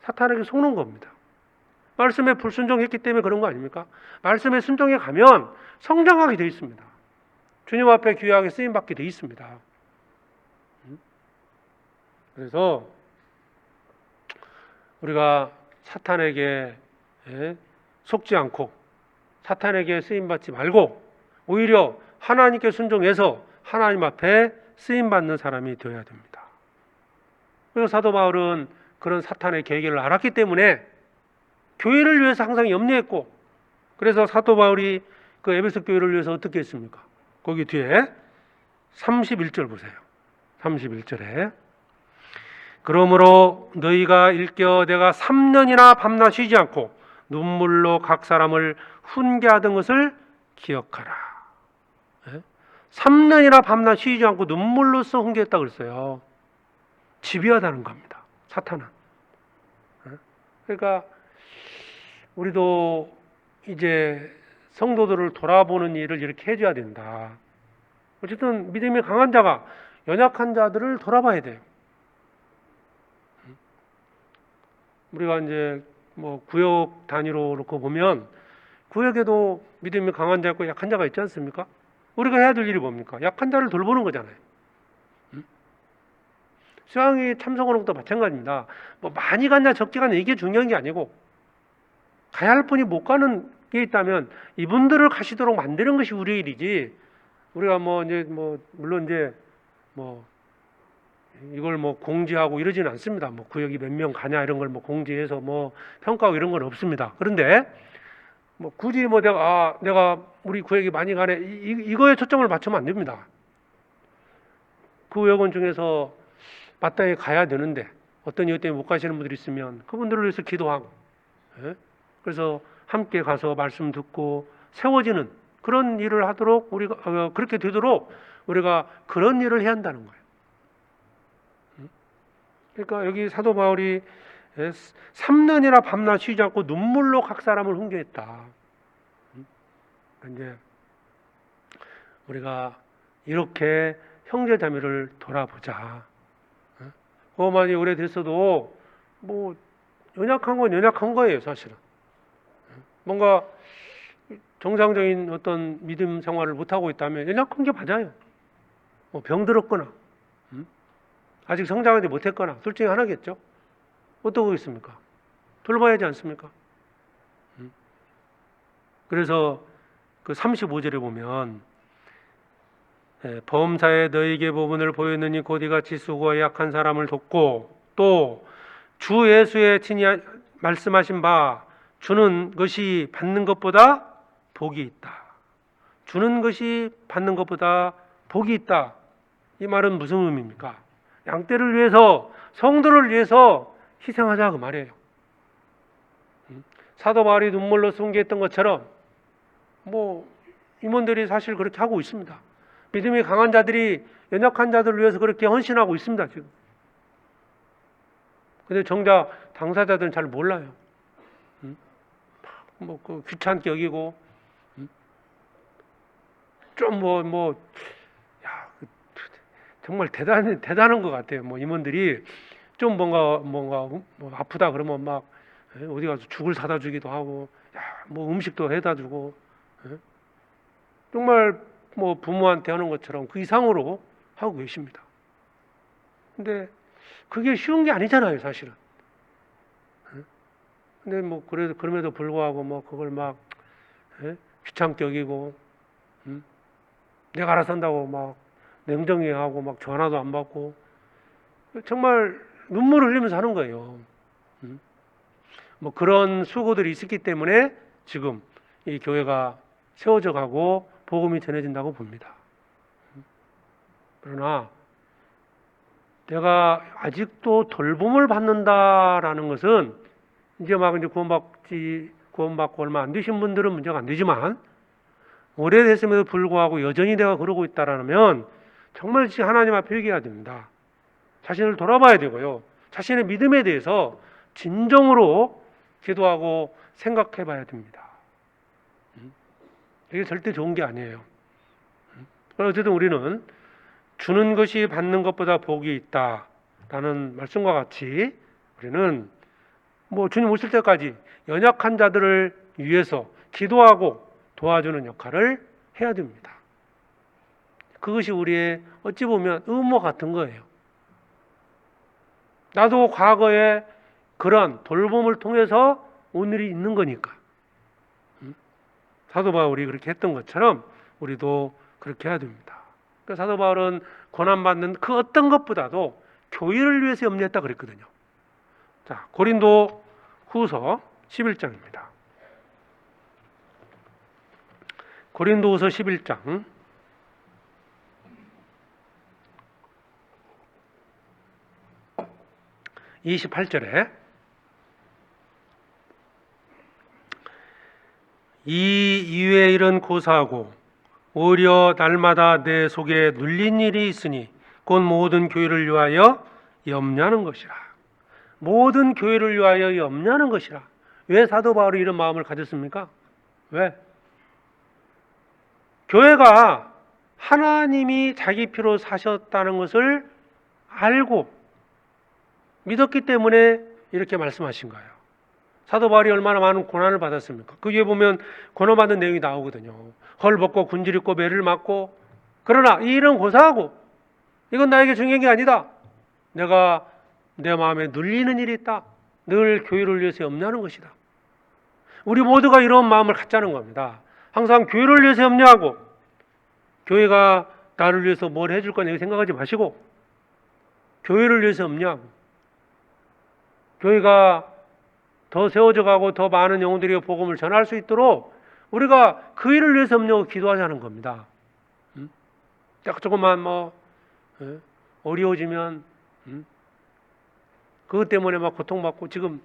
사탄에게 속는 겁니다. 말씀에 불순종했기 때문에 그런 거 아닙니까? 말씀에 순종해 가면 성장하게 되어 있습니다. 주님 앞에 귀하게 쓰임받게 되어 있습니다. 그래서 우리가 사탄에게 속지 않고 사탄에게 쓰임받지 말고 오히려 하나님께 순종해서 하나님 앞에 쓰임받는 사람이 되어야 됩니다. 그래서 사도 바울은 그런 사탄의 계획을 알았기 때문에 교회를 위해서 항상 염려했고 그래서 사도 바울이 그 에베소 교회를 위해서 어떻게 했습니까? 거기 뒤에 31절 보세요. 31절에 그러므로 너희가 일깨어 내가 3년이나 밤낮 쉬지 않고 눈물로 각 사람을 훈계하던 것을 기억하라. 3년이나 밤낮 쉬지 않고 눈물로써 훈계했다고 그랬어요. 집요하다는 겁니다. 사탄은. 그러니까 우리도 이제 성도들을 돌아보는 일을 이렇게 해줘야 된다. 어쨌든 믿음이 강한 자가 연약한 자들을 돌아봐야 돼요. 우리가 이제 뭐 구역 단위로 놓고 보면 구역에도 믿음이 강한 자 있고 약한 자가 있지 않습니까? 우리가 해야 될 일이 뭡니까? 약한 자를 돌보는 거잖아요. 수양회 참석하는 것도 마찬가지입니다. 뭐 많이 갔냐 적게 갔냐 이게 중요한 게 아니고 가야 할 분이 못 가는 게 있다면 이분들을 가시도록 만드는 것이 우리의 일이지. 우리가 물론 이제 이걸 공지하고 이러지는 않습니다. 구역이 몇 명 가냐 이런 걸 공지해서 평가하고 이런 건 없습니다. 그런데 굳이 내가 우리 구역이 많이 가네 이거에 초점을 맞추면 안 됩니다. 그 여건 중에서 마땅히 가야 되는데 어떤 이유 때문에 못 가시는 분들이 있으면 그분들을 위해서 기도하고, 예? 그래서 함께 가서 말씀 듣고 세워지는 그런 일을 하도록 우리가 그렇게 되도록 우리가 그런 일을 해야 한다는 거예요. 그러니까 여기 사도 바울이 3년이나 밤낮 쉬지 않고 눈물로 각 사람을 훈계했다. 이제 우리가 이렇게 형제자매를 돌아보자. 많이 오래됐어도 뭐 연약한 건 연약한 거예요, 사실은. 뭔가 정상적인 어떤 믿음 생활을 못 하고 있다면 연약한 게 맞아요. 뭐 병들었거나, 아직 성장하지 못했거나 둘 중에 하나겠죠. 어떠겠습니까? 돌봐야 하지 않습니까? 그래서 그 35절에 보면 범사에 너에게 보분을 보였느니 곧 이같이 수고와 약한 사람을 돕고 또 주 예수의 친히 말씀하신 바 주는 것이 받는 것보다 복이 있다. 주는 것이 받는 것보다 복이 있다. 이 말은 무슨 의미입니까? 양떼를 위해서, 성도를 위해서 희생하자 그 말이에요. 사도 바울이 눈물로 순교했던 것처럼 뭐 임원들이 사실 그렇게 하고 있습니다. 믿음이 강한 자들이 연약한 자들을 위해서 그렇게 헌신하고 있습니다, 지금. 근데 정작 당사자들은 잘 몰라요. 뭐 귀찮게 여기고 좀 정말 대단한 것 같아요. 뭐 임원들이 좀 뭔가 뭐 아프다 그러면 막 어디 가서 죽을 사다 주기도 하고, 뭐 음식도 해다 주고, 정말 뭐 부모한테 하는 것처럼 그 이상으로 하고 계십니다. 근데 그게 쉬운 게 아니잖아요, 사실은. 근데 뭐 그럼에도 불구하고 뭐 그걸 막 귀찮게 여기고, 내가 알아서 한다고 막 냉정히 하고 막 전화도 안 받고 정말 눈물을 흘리면서 하는 거예요. 뭐 그런 수고들이 있었기 때문에 지금 이 교회가 세워져 가고 복음이 전해진다고 봅니다. 그러나 내가 아직도 돌봄을 받는다라는 것은 이제 구원받고 얼마 안 되신 분들은 문제가 안 되지만 오래됐음에도 불구하고 여전히 내가 그러고 있다라면 정말 하나님 앞에 회개해야 됩니다. 자신을 돌아봐야 되고요. 자신의 믿음에 대해서 진정으로 기도하고 생각해 봐야 됩니다. 이게 절대 좋은 게 아니에요. 어쨌든 우리는 주는 것이 받는 것보다 복이 있다라는 말씀과 같이 우리는 뭐 주님 오실 때까지 연약한 자들을 위해서 기도하고 도와주는 역할을 해야 됩니다. 그것이 우리의 어찌 보면 의무 같은 거예요. 나도 과거에 그런 돌봄을 통해서 오늘이 있는 거니까. 사도 바울이 그렇게 했던 것처럼 우리도 그렇게 해야 됩니다. 그러니까 사도 바울은 고난받는 그 어떤 것보다도 교회를 위해서 염려했다 그랬거든요. 자, 고린도 후서 11장입니다. 고린도후서 11장 28절에 이 이외의 일은 고사하고 오히려 날마다 내 속에 눌린 일이 있으니 곧 모든 교회를 위하여 염려하는 것이라. 모든 교회를 위하여 염려하는 것이라. 왜 사도 바울이 이런 마음을 가졌습니까? 왜? 교회가 하나님이 자기 피로 사셨다는 것을 알고 믿었기 때문에 이렇게 말씀하신 거예요. 사도 바울이 얼마나 많은 고난을 받았습니까? 그 위에 보면 고난받는 내용이 나오거든요. 헐벗고 군질 입고 매를 맞고, 그러나 이 일은 고사하고 이건 나에게 중요한 게 아니다. 내가 내 마음에 눌리는 일이 있다. 늘 교회를 위해서 염려하는 것이다. 우리 모두가 이런 마음을 갖자는 겁니다. 항상 교회를 위해서 염려하고, 교회가 나를 위해서 뭘 해줄 거냐 생각하지 마시고 교회를 위해서 염려하고, 교회가 더 세워져 가고 더 많은 영혼들이 복음을 전할 수 있도록 우리가 그 일을 위해서 염려하고 기도하자는 겁니다. 조금만 어려워지면 그것 때문에 막 고통받고 지금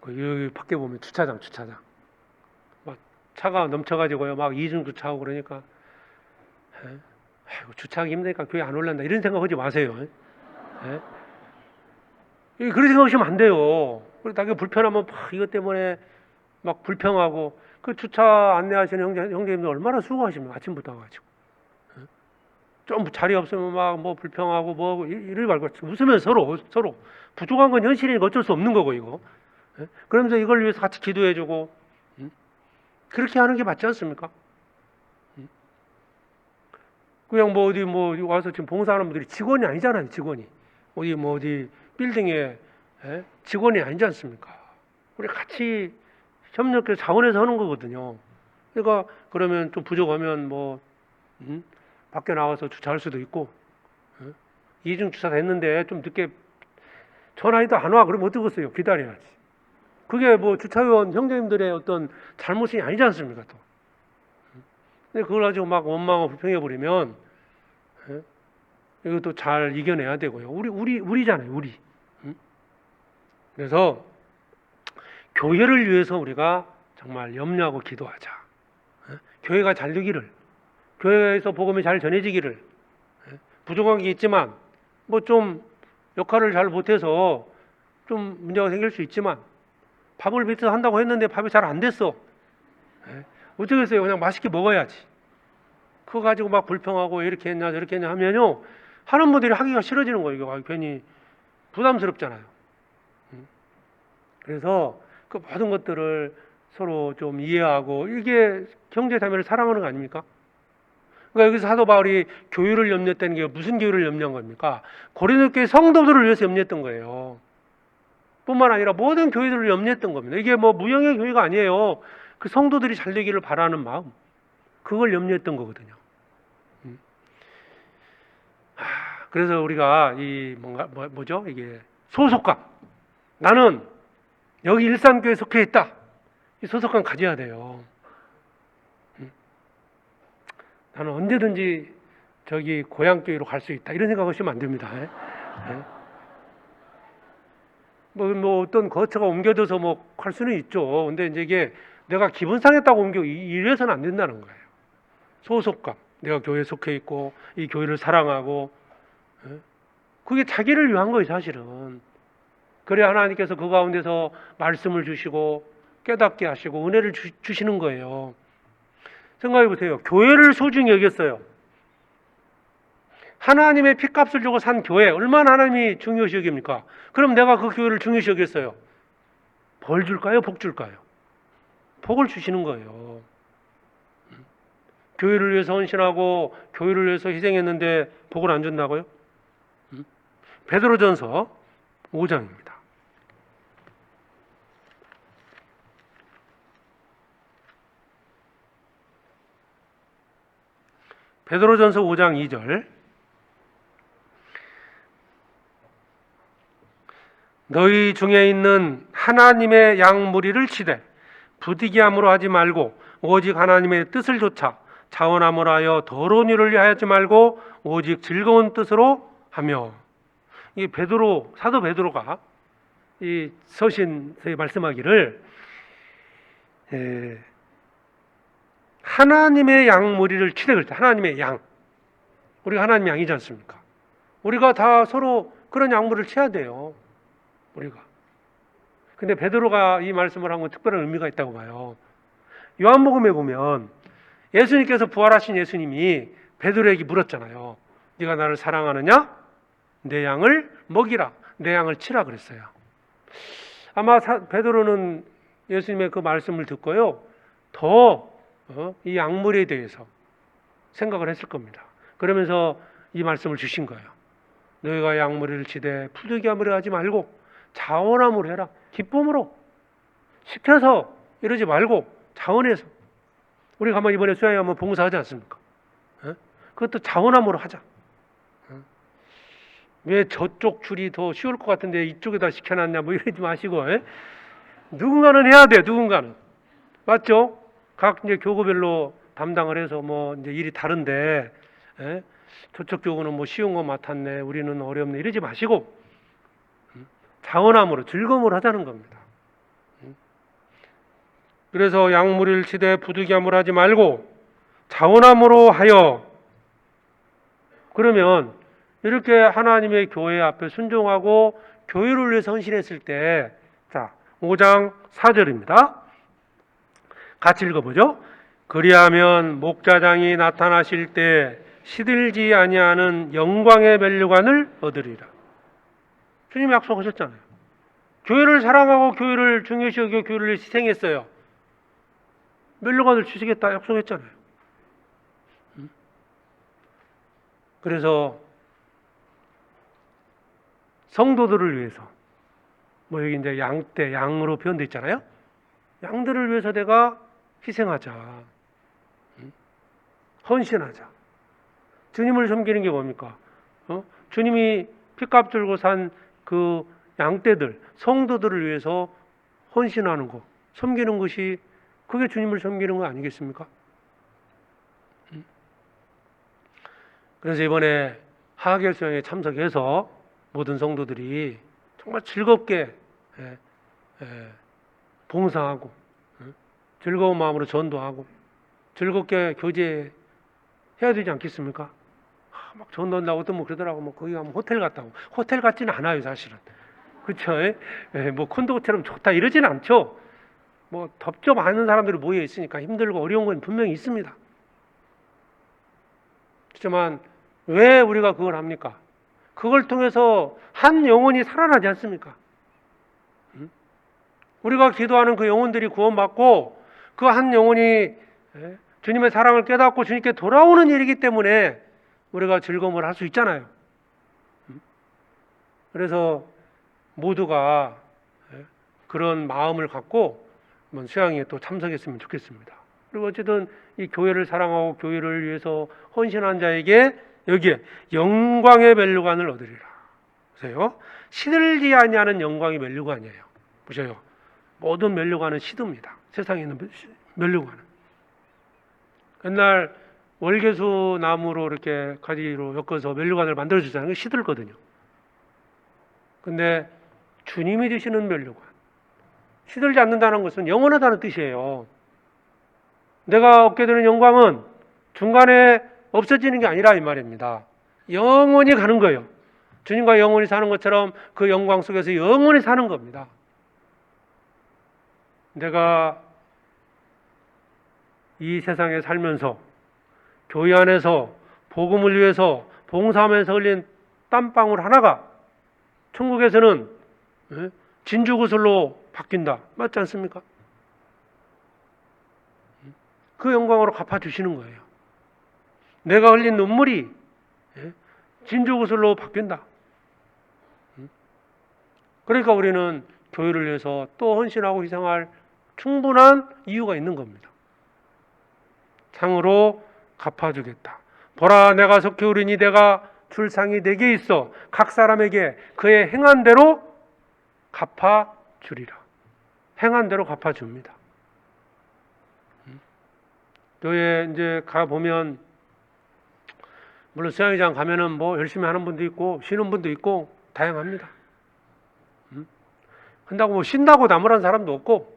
여기 밖에 보면 주차장 막 차가 넘쳐가지고요 막 이중 주차하고 그러니까 아이고 주차하기 힘드니까 교회 안 올란다 이런 생각하지 마세요. 그런 생각하시면 안 돼요. 그리고 나중에 불편하면 막 이것 때문에 막 불평하고 그 주차 안내하시는 형제님들 얼마나 수고하십니까 아침부터 와가지고 좀 자리 없으면 막 뭐 불평하고 뭐 이를 말고 웃으면 서로 부족한 건 현실이니까 어쩔 수 없는 거고 이거. 그러면서 이걸 위해서 같이 기도해주고 그렇게 하는 게 맞지 않습니까? 그냥 뭐 어디 뭐 와서 지금 봉사하는 분들이 직원이 아니잖아요. 직원이 어디 빌딩에 직원이 아니지 않습니까? 우리 같이 협력해서 자원해서 하는 거거든요. 그러니까 그러면 좀 부족하면 뭐 밖에 나가서 주차할 수도 있고 이중 주차 됐는데 좀 늦게 전화해도 안 와. 그러면 어떡겠어요? 기다려야지. 그게 뭐 주차위원 형제님들의 어떤 잘못이 아니지 않습니까? 또. 근데 그걸 가지고 막 원망하고 불평해버리면 이것도 잘 이겨내야 되고요. 우리잖아요. 우리. 그래서 교회를 위해서 우리가 정말 염려하고 기도하자. 교회가 잘 되기를, 교회에서 복음이 잘 전해지기를, 부족한 게 있지만 뭐 좀 역할을 잘 못해서 좀 문제가 생길 수 있지만 밥을 밑에서 한다고 했는데 밥이 잘 안 됐어. 어쩌겠어요. 그냥 맛있게 먹어야지. 그거 가지고 막 불평하고 이렇게 했냐 저렇게 했냐 하면요 하는 분들이 하기가 싫어지는 거예요. 이거 괜히 부담스럽잖아요. 그래서 그 모든 것들을 서로 좀 이해하고 이게 형제자매를 사랑하는 거 아닙니까? 그러니까 여기서 사도 바울이 교회를 염려했다는 게 무슨 교회를 염려한 겁니까? 고린도 교회 성도들을 위해서 염려했던 거예요. 뿐만 아니라 모든 교회들을 염려했던 겁니다. 이게 뭐 무형의 교회가 아니에요. 그 성도들이 잘 되기를 바라는 마음, 그걸 염려했던 거거든요. 그래서 우리가 이 뭐죠? 이게 소속감. 나는 여기 일산교회에 속해 있다. 이 소속감 가져야 돼요. 나는 언제든지 저기 고향교회로 갈 수 있다. 이런 생각하시면 안 됩니다. 뭐 어떤 거처가 옮겨져서 뭐 갈 수는 있죠. 근데 이제 이게 내가 기분 상했다고 이래서는 안 된다는 거예요. 소속감. 내가 교회에 속해 있고 이 교회를 사랑하고 그게 자기를 위한 거예요, 사실은. 그래야 하나님께서 그 가운데서 말씀을 주시고 깨닫게 하시고 은혜를 주시는 거예요. 생각해 보세요. 교회를 소중히 여겼어요. 하나님의 핏값을 주고 산 교회 얼마나 하나님이 중요시 여깁니까? 그럼 내가 그 교회를 중요시 여겼어요. 벌 줄까요? 복 줄까요? 복을 주시는 거예요. 교회를 위해서 헌신하고 교회를 위해서 희생했는데 복을 안 준다고요? 베드로전서 5장입니다. 베드로전서 5장 2절. 너희 중에 있는 하나님의 양 무리를 치되 부득이함으로 하지 말고 오직 하나님의 뜻을 좇아 자원함을 하여 더러운 일을 위하지 말고 오직 즐거운 뜻으로 하며. 이 사도 베드로가 이 서신서에 말씀하기를 하나님의 양 무리를 치되, 그랬다. 하나님의 양. 우리가 하나님의 양이지 않습니까? 우리가 다 서로 그런 양무리를 쳐야 돼요. 우리가. 근데 베드로가 이 말씀을 한 건 특별한 의미가 있다고 봐요. 요한복음에 보면 예수님께서 부활하신 예수님이 베드로에게 물었잖아요. 네가 나를 사랑하느냐? 내 양을 먹이라. 내 양을 치라 그랬어요. 아마 베드로는 예수님의 그 말씀을 듣고요. 더 이 양물에 대해서 생각을 했을 겁니다. 그러면서 이 말씀을 주신 거예요. 너희가 양무리를 치되 부득이함으로 하지 말고 자원함으로 해라. 기쁨으로. 시켜서 이러지 말고 자원해서. 우리가 한번 이번에 수양에 한번 봉사하지 않습니까? 그것도 자원함으로 하자. 왜 저쪽 줄이 더 쉬울 것 같은데 이쪽에다 시켜놨냐 뭐 이러지 마시고 누군가는 해야 돼. 누군가는. 맞죠? 각 이제 교구별로 담당을 해서 뭐 이제 일이 다른데 저쪽 교구는 뭐 쉬운 거 맡았네, 우리는 어렵네, 이러지 마시고 자원함으로 즐거움을 하자는 겁니다. 그래서 약물을 치되 부득이함을 하지 말고 자원함으로 하여, 그러면 이렇게 하나님의 교회 앞에 순종하고 교회를 위해서 헌신했을 때, 자 5장 4절입니다. 같이 읽어보죠. 그리하면 목자장이 나타나실 때 시들지 아니하는 영광의 면류관을 얻으리라. 주님이 약속하셨잖아요. 교회를 사랑하고 교회를 중요시 여기고 교회를 희생했어요. 면류관을 주시겠다 약속했잖아요. 그래서 성도들을 위해서, 뭐 여기 이제 양떼, 양으로 표현되어 있잖아요. 양들을 위해서 내가 희생하자, 헌신하자. 주님을 섬기는 게 뭡니까? 주님이 피값 들고 산 그 양떼들, 성도들을 위해서 헌신하는 것, 섬기는 것이, 그게 주님을 섬기는 거 아니겠습니까? 그래서 이번에 하계수양에 참석해서 모든 성도들이 정말 즐겁게 봉사하고 즐거운 마음으로 전도하고 즐겁게 교제해야 되지 않겠습니까? 막 전도한다고 어떤 뭐 그러더라고, 뭐 거기 가면 호텔 같다고. 호텔 같지는 않아요, 사실은. 그렇죠? 뭐 콘도처럼 좋다 이러지는 않죠. 뭐 덥죠. 많은 사람들이 모여 있으니까 힘들고 어려운 건 분명히 있습니다. 하지만 왜 우리가 그걸 합니까? 그걸 통해서 한 영혼이 살아나지 않습니까? 우리가 기도하는 그 영혼들이 구원받고 그 한 영혼이 주님의 사랑을 깨닫고 주님께 돌아오는 일이기 때문에 우리가 즐거움을 할 수 있잖아요. 그래서 모두가 그런 마음을 갖고 수양에 또 참석했으면 좋겠습니다. 그리고 어쨌든 이 교회를 사랑하고 교회를 위해서 헌신한 자에게 여기에 영광의 면류관을 얻으리라. 보세요. 시들지 아니하는 영광의 면류관이에요. 보세요. 모든 면류관은 시듭니다. 세상에 있는 면류관은. 옛날 월계수 나무로 이렇게 가지로 엮어서 면류관을 만들어 주잖아요. 그게 시들거든요. 근데 주님이 주시는 면류관, 시들지 않는다는 것은 영원하다는 뜻이에요. 내가 얻게 되는 영광은 중간에 없어지는 게 아니라 이 말입니다. 영원히 가는 거예요. 주님과 영원히 사는 것처럼 그 영광 속에서 영원히 사는 겁니다. 내가 이 세상에 살면서 교회 안에서 복음을 위해서 봉사하면서 흘린 땀방울 하나가 천국에서는 진주구슬로 바뀐다. 맞지 않습니까? 그 영광으로 갚아주시는 거예요. 내가 흘린 눈물이 진주구슬로 바뀐다. 그러니까 우리는 교회를 위해서 또 헌신하고 희생할 충분한 이유가 있는 겁니다. 상으로 갚아주겠다. 보라, 내가 속히 오리니 내가 줄 상이 내게 있어 각 사람에게 그의 행한 대로 갚아주리라. 행한 대로 갚아줍니다. 교회 이제 가보면 물론 수양회장 가면은 뭐 열심히 하는 분도 있고 쉬는 분도 있고 다양합니다. 한다고 뭐 쉰다고 나무란 사람도 없고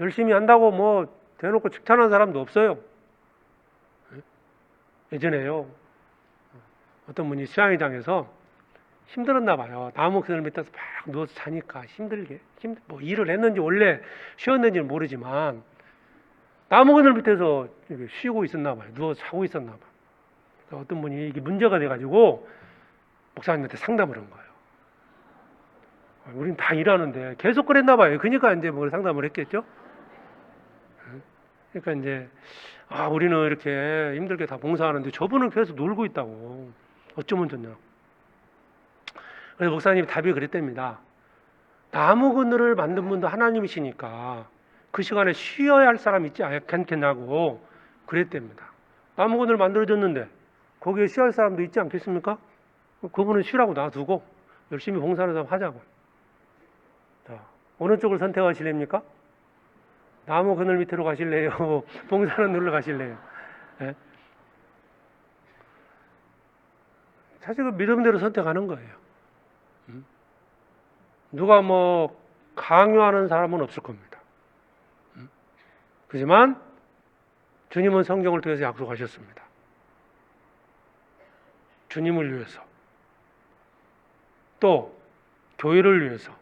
열심히 한다고 뭐 대놓고 칭찬하는 사람도 없어요. 예전에요, 어떤 분이 수양회장에서 힘들었나 봐요. 나무 그늘 밑에서 막 누워서 자니까 힘들게 뭐 일을 했는지 원래 쉬었는지는 모르지만 나무 그늘 밑에서 쉬고 있었나 봐요. 누워서 자고 있었나 봐요. 어떤 분이 이게 문제가 돼가지고 목사님한테 상담을 한 거예요. 우린 다 일하는데 계속 그랬나 봐요. 그러니까 이제 뭐 상담을 했겠죠. 그러니까 이제 우리는 이렇게 힘들게 다 봉사하는데 저분은 계속 놀고 있다고. 어쩌면 좋냐. 그래서 목사님이 답이 그랬답니다. 나무 그늘을 만든 분도 하나님이시니까 그 시간에 쉬어야 할 사람 있지 않겠냐고 그랬답니다. 나무 그늘 만들어졌는데 거기에 쉬어야 할 사람도 있지 않겠습니까? 그분은 쉬라고 놔두고 열심히 봉사하는 사람 하자고. 자, 어느 쪽을 선택하실랍니까? 나무 그늘 밑으로 가실래요? 봉사하는 눈으로 가실래요? 네? 사실 그 믿음대로 선택하는 거예요. 누가 뭐 강요하는 사람은 없을 겁니다. 그렇지만 주님은 성경을 통해서 약속하셨습니다. 주님을 위해서, 또 교회를 위해서,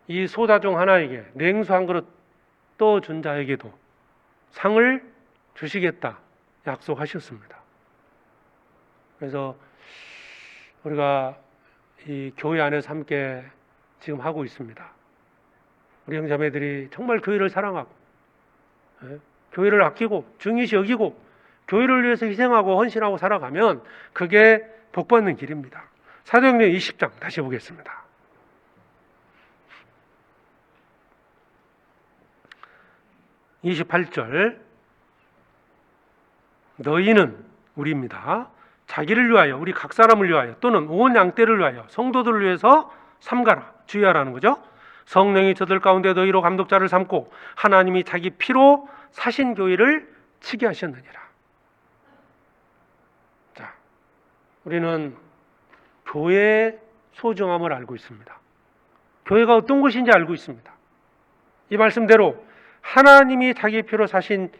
이 소자 중 하나에게 냉수 한 그릇 떠준 자에게도 상을 주시겠다 약속하셨습니다. 그래서 우리가 이 교회 안에서 함께 지금 하고 있습니다. 우리 형제자매들이 정말 교회를 사랑하고, 교회를 아끼고 중요시 여기고 교회를 위해서 희생하고 헌신하고 살아가면 그게 복받는 길입니다. 사도행전 20장 다시 보겠습니다. 28절, 너희는, 우리입니다, 자기를 위하여, 우리 각 사람을 위하여 또는 온 양떼를 위하여 성도들을 위해서 삼가라, 주의하라는 거죠. 성령이 저들 가운데 너희로 감독자를 삼고 하나님이 자기 피로 사신 교회를 치게 하셨느니라. 자, 우리는 교회의 소중함을 알고 있습니다. 교회가 어떤 것인지 알고 있습니다. 이 말씀대로 하나님이 자기 피로 사신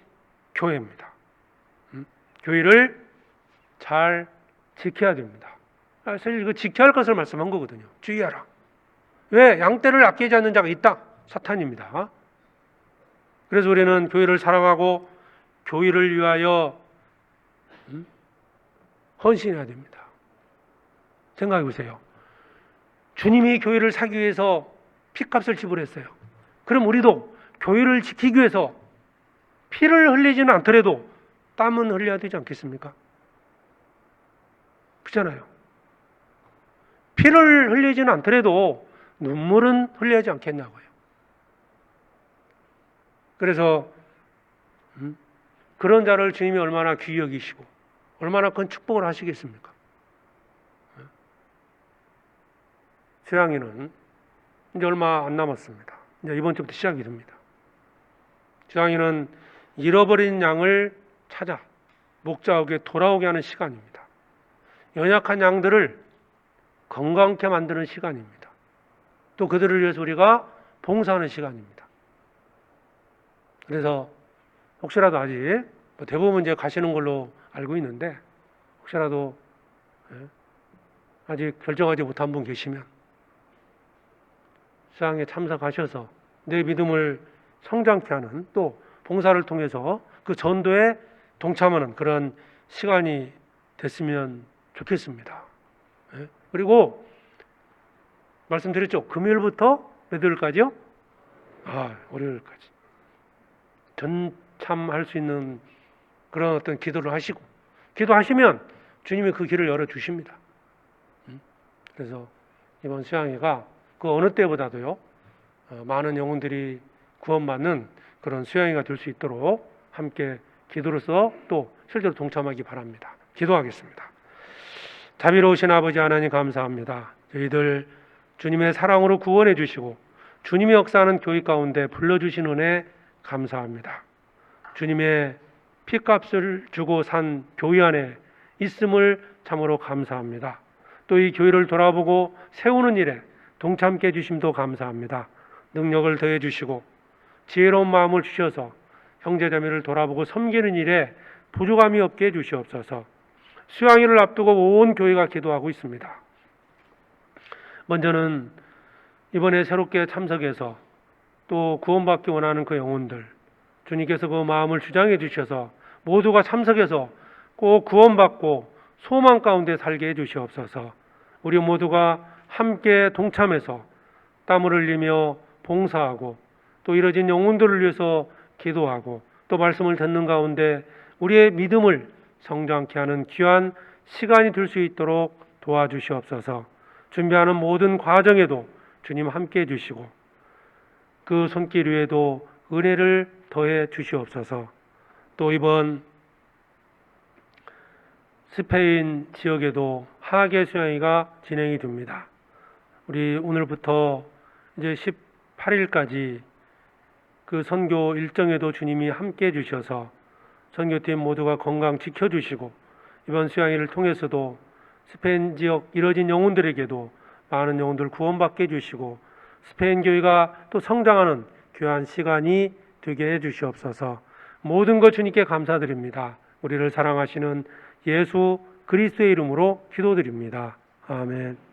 교회입니다. 교회를 잘 지켜야 됩니다. 사실 이거 지켜야 할 것을 말씀한 거거든요. 주의하라. 왜? 양떼를 아끼지 않는 자가 있다. 사탄입니다. 그래서 우리는 교회를 사랑하고 교회를 위하여 헌신해야 됩니다. 생각해 보세요. 주님이 교회를 사기 위해서 피값을 지불했어요. 그럼 우리도 교회를 지키기 위해서 피를 흘리지는 않더라도 땀은 흘려야 되지 않겠습니까? 그렇잖아요. 피를 흘리지는 않더라도 눈물은 흘려야지 않겠냐고요. 그래서 그런 자를 주님이 얼마나 귀히 여기시고 얼마나 큰 축복을 하시겠습니까? 수양이는 이제 얼마 안 남았습니다. 이제 이번 주부터 시작이 됩니다. 수양이는 잃어버린 양을 찾아 목자에게 돌아오게 하는 시간입니다. 연약한 양들을 건강케 만드는 시간입니다. 또 그들을 위해서 우리가 봉사하는 시간입니다. 그래서 혹시라도 아직 대부분 이제 가시는 걸로 알고 있는데 혹시라도 아직 결정하지 못한 분 계시면 수양에 참석하셔서 내 믿음을 성장케 하는, 또 봉사를 통해서 그 전도에 동참하는 그런 시간이 됐으면 좋겠습니다. 그리고 말씀드렸죠. 금요일부터 몇 일까지요? 월요일까지 전참할 수 있는 그런 어떤 기도를 하시고, 기도하시면 주님이 그 길을 열어주십니다. 그래서 이번 수양회가 그 어느 때보다도요, 많은 영혼들이 구원받는 그런 수양회가 될 수 있도록 함께 기도로서 또 실제로 동참하기 바랍니다. 기도하겠습니다. 자비로우신 아버지 하나님 감사합니다. 저희들 주님의 사랑으로 구원해 주시고 주님이 역사하는 교회 가운데 불러주신 은혜 감사합니다. 주님의 피값을 주고 산 교회 안에 있음을 참으로 감사합니다. 또 이 교회를 돌아보고 세우는 일에 동참케 해주심도 감사합니다. 능력을 더해 주시고 지혜로운 마음을 주셔서 형제자매를 돌아보고 섬기는 일에 부족함이 없게 해주시옵소서. 수양회를 앞두고 온 교회가 기도하고 있습니다. 먼저는 이번에 새롭게 참석해서 또 구원받기 원하는 그 영혼들, 주님께서 그 마음을 주장해 주셔서 모두가 참석해서 꼭 구원받고 소망 가운데 살게 해주시옵소서. 우리 모두가 함께 동참해서 땀을 흘리며 봉사하고 또 이뤄진 영혼들을 위해서 기도하고 또 말씀을 듣는 가운데 우리의 믿음을 성장케 하는 귀한 시간이 될 수 있도록 도와주시옵소서. 준비하는 모든 과정에도 주님 함께 해주시고 그 손길 위에도 은혜를 더해 주시옵소서. 또 이번 스페인 지역에도 하계 수양회가 진행이 됩니다. 우리 오늘부터 이제 18일까지 그 선교 일정에도 주님이 함께 해주셔서 선교팀 모두가 건강 지켜주시고 이번 수양회를 통해서도 스페인 지역 이뤄진 영혼들에게도 많은 영혼들 구원받게 해주시고 스페인 교회가 또 성장하는 귀한 시간이 되게 해주시옵소서. 모든 것 주님께 감사드립니다. 우리를 사랑하시는 예수 그리스도의 이름으로 기도드립니다. 아멘.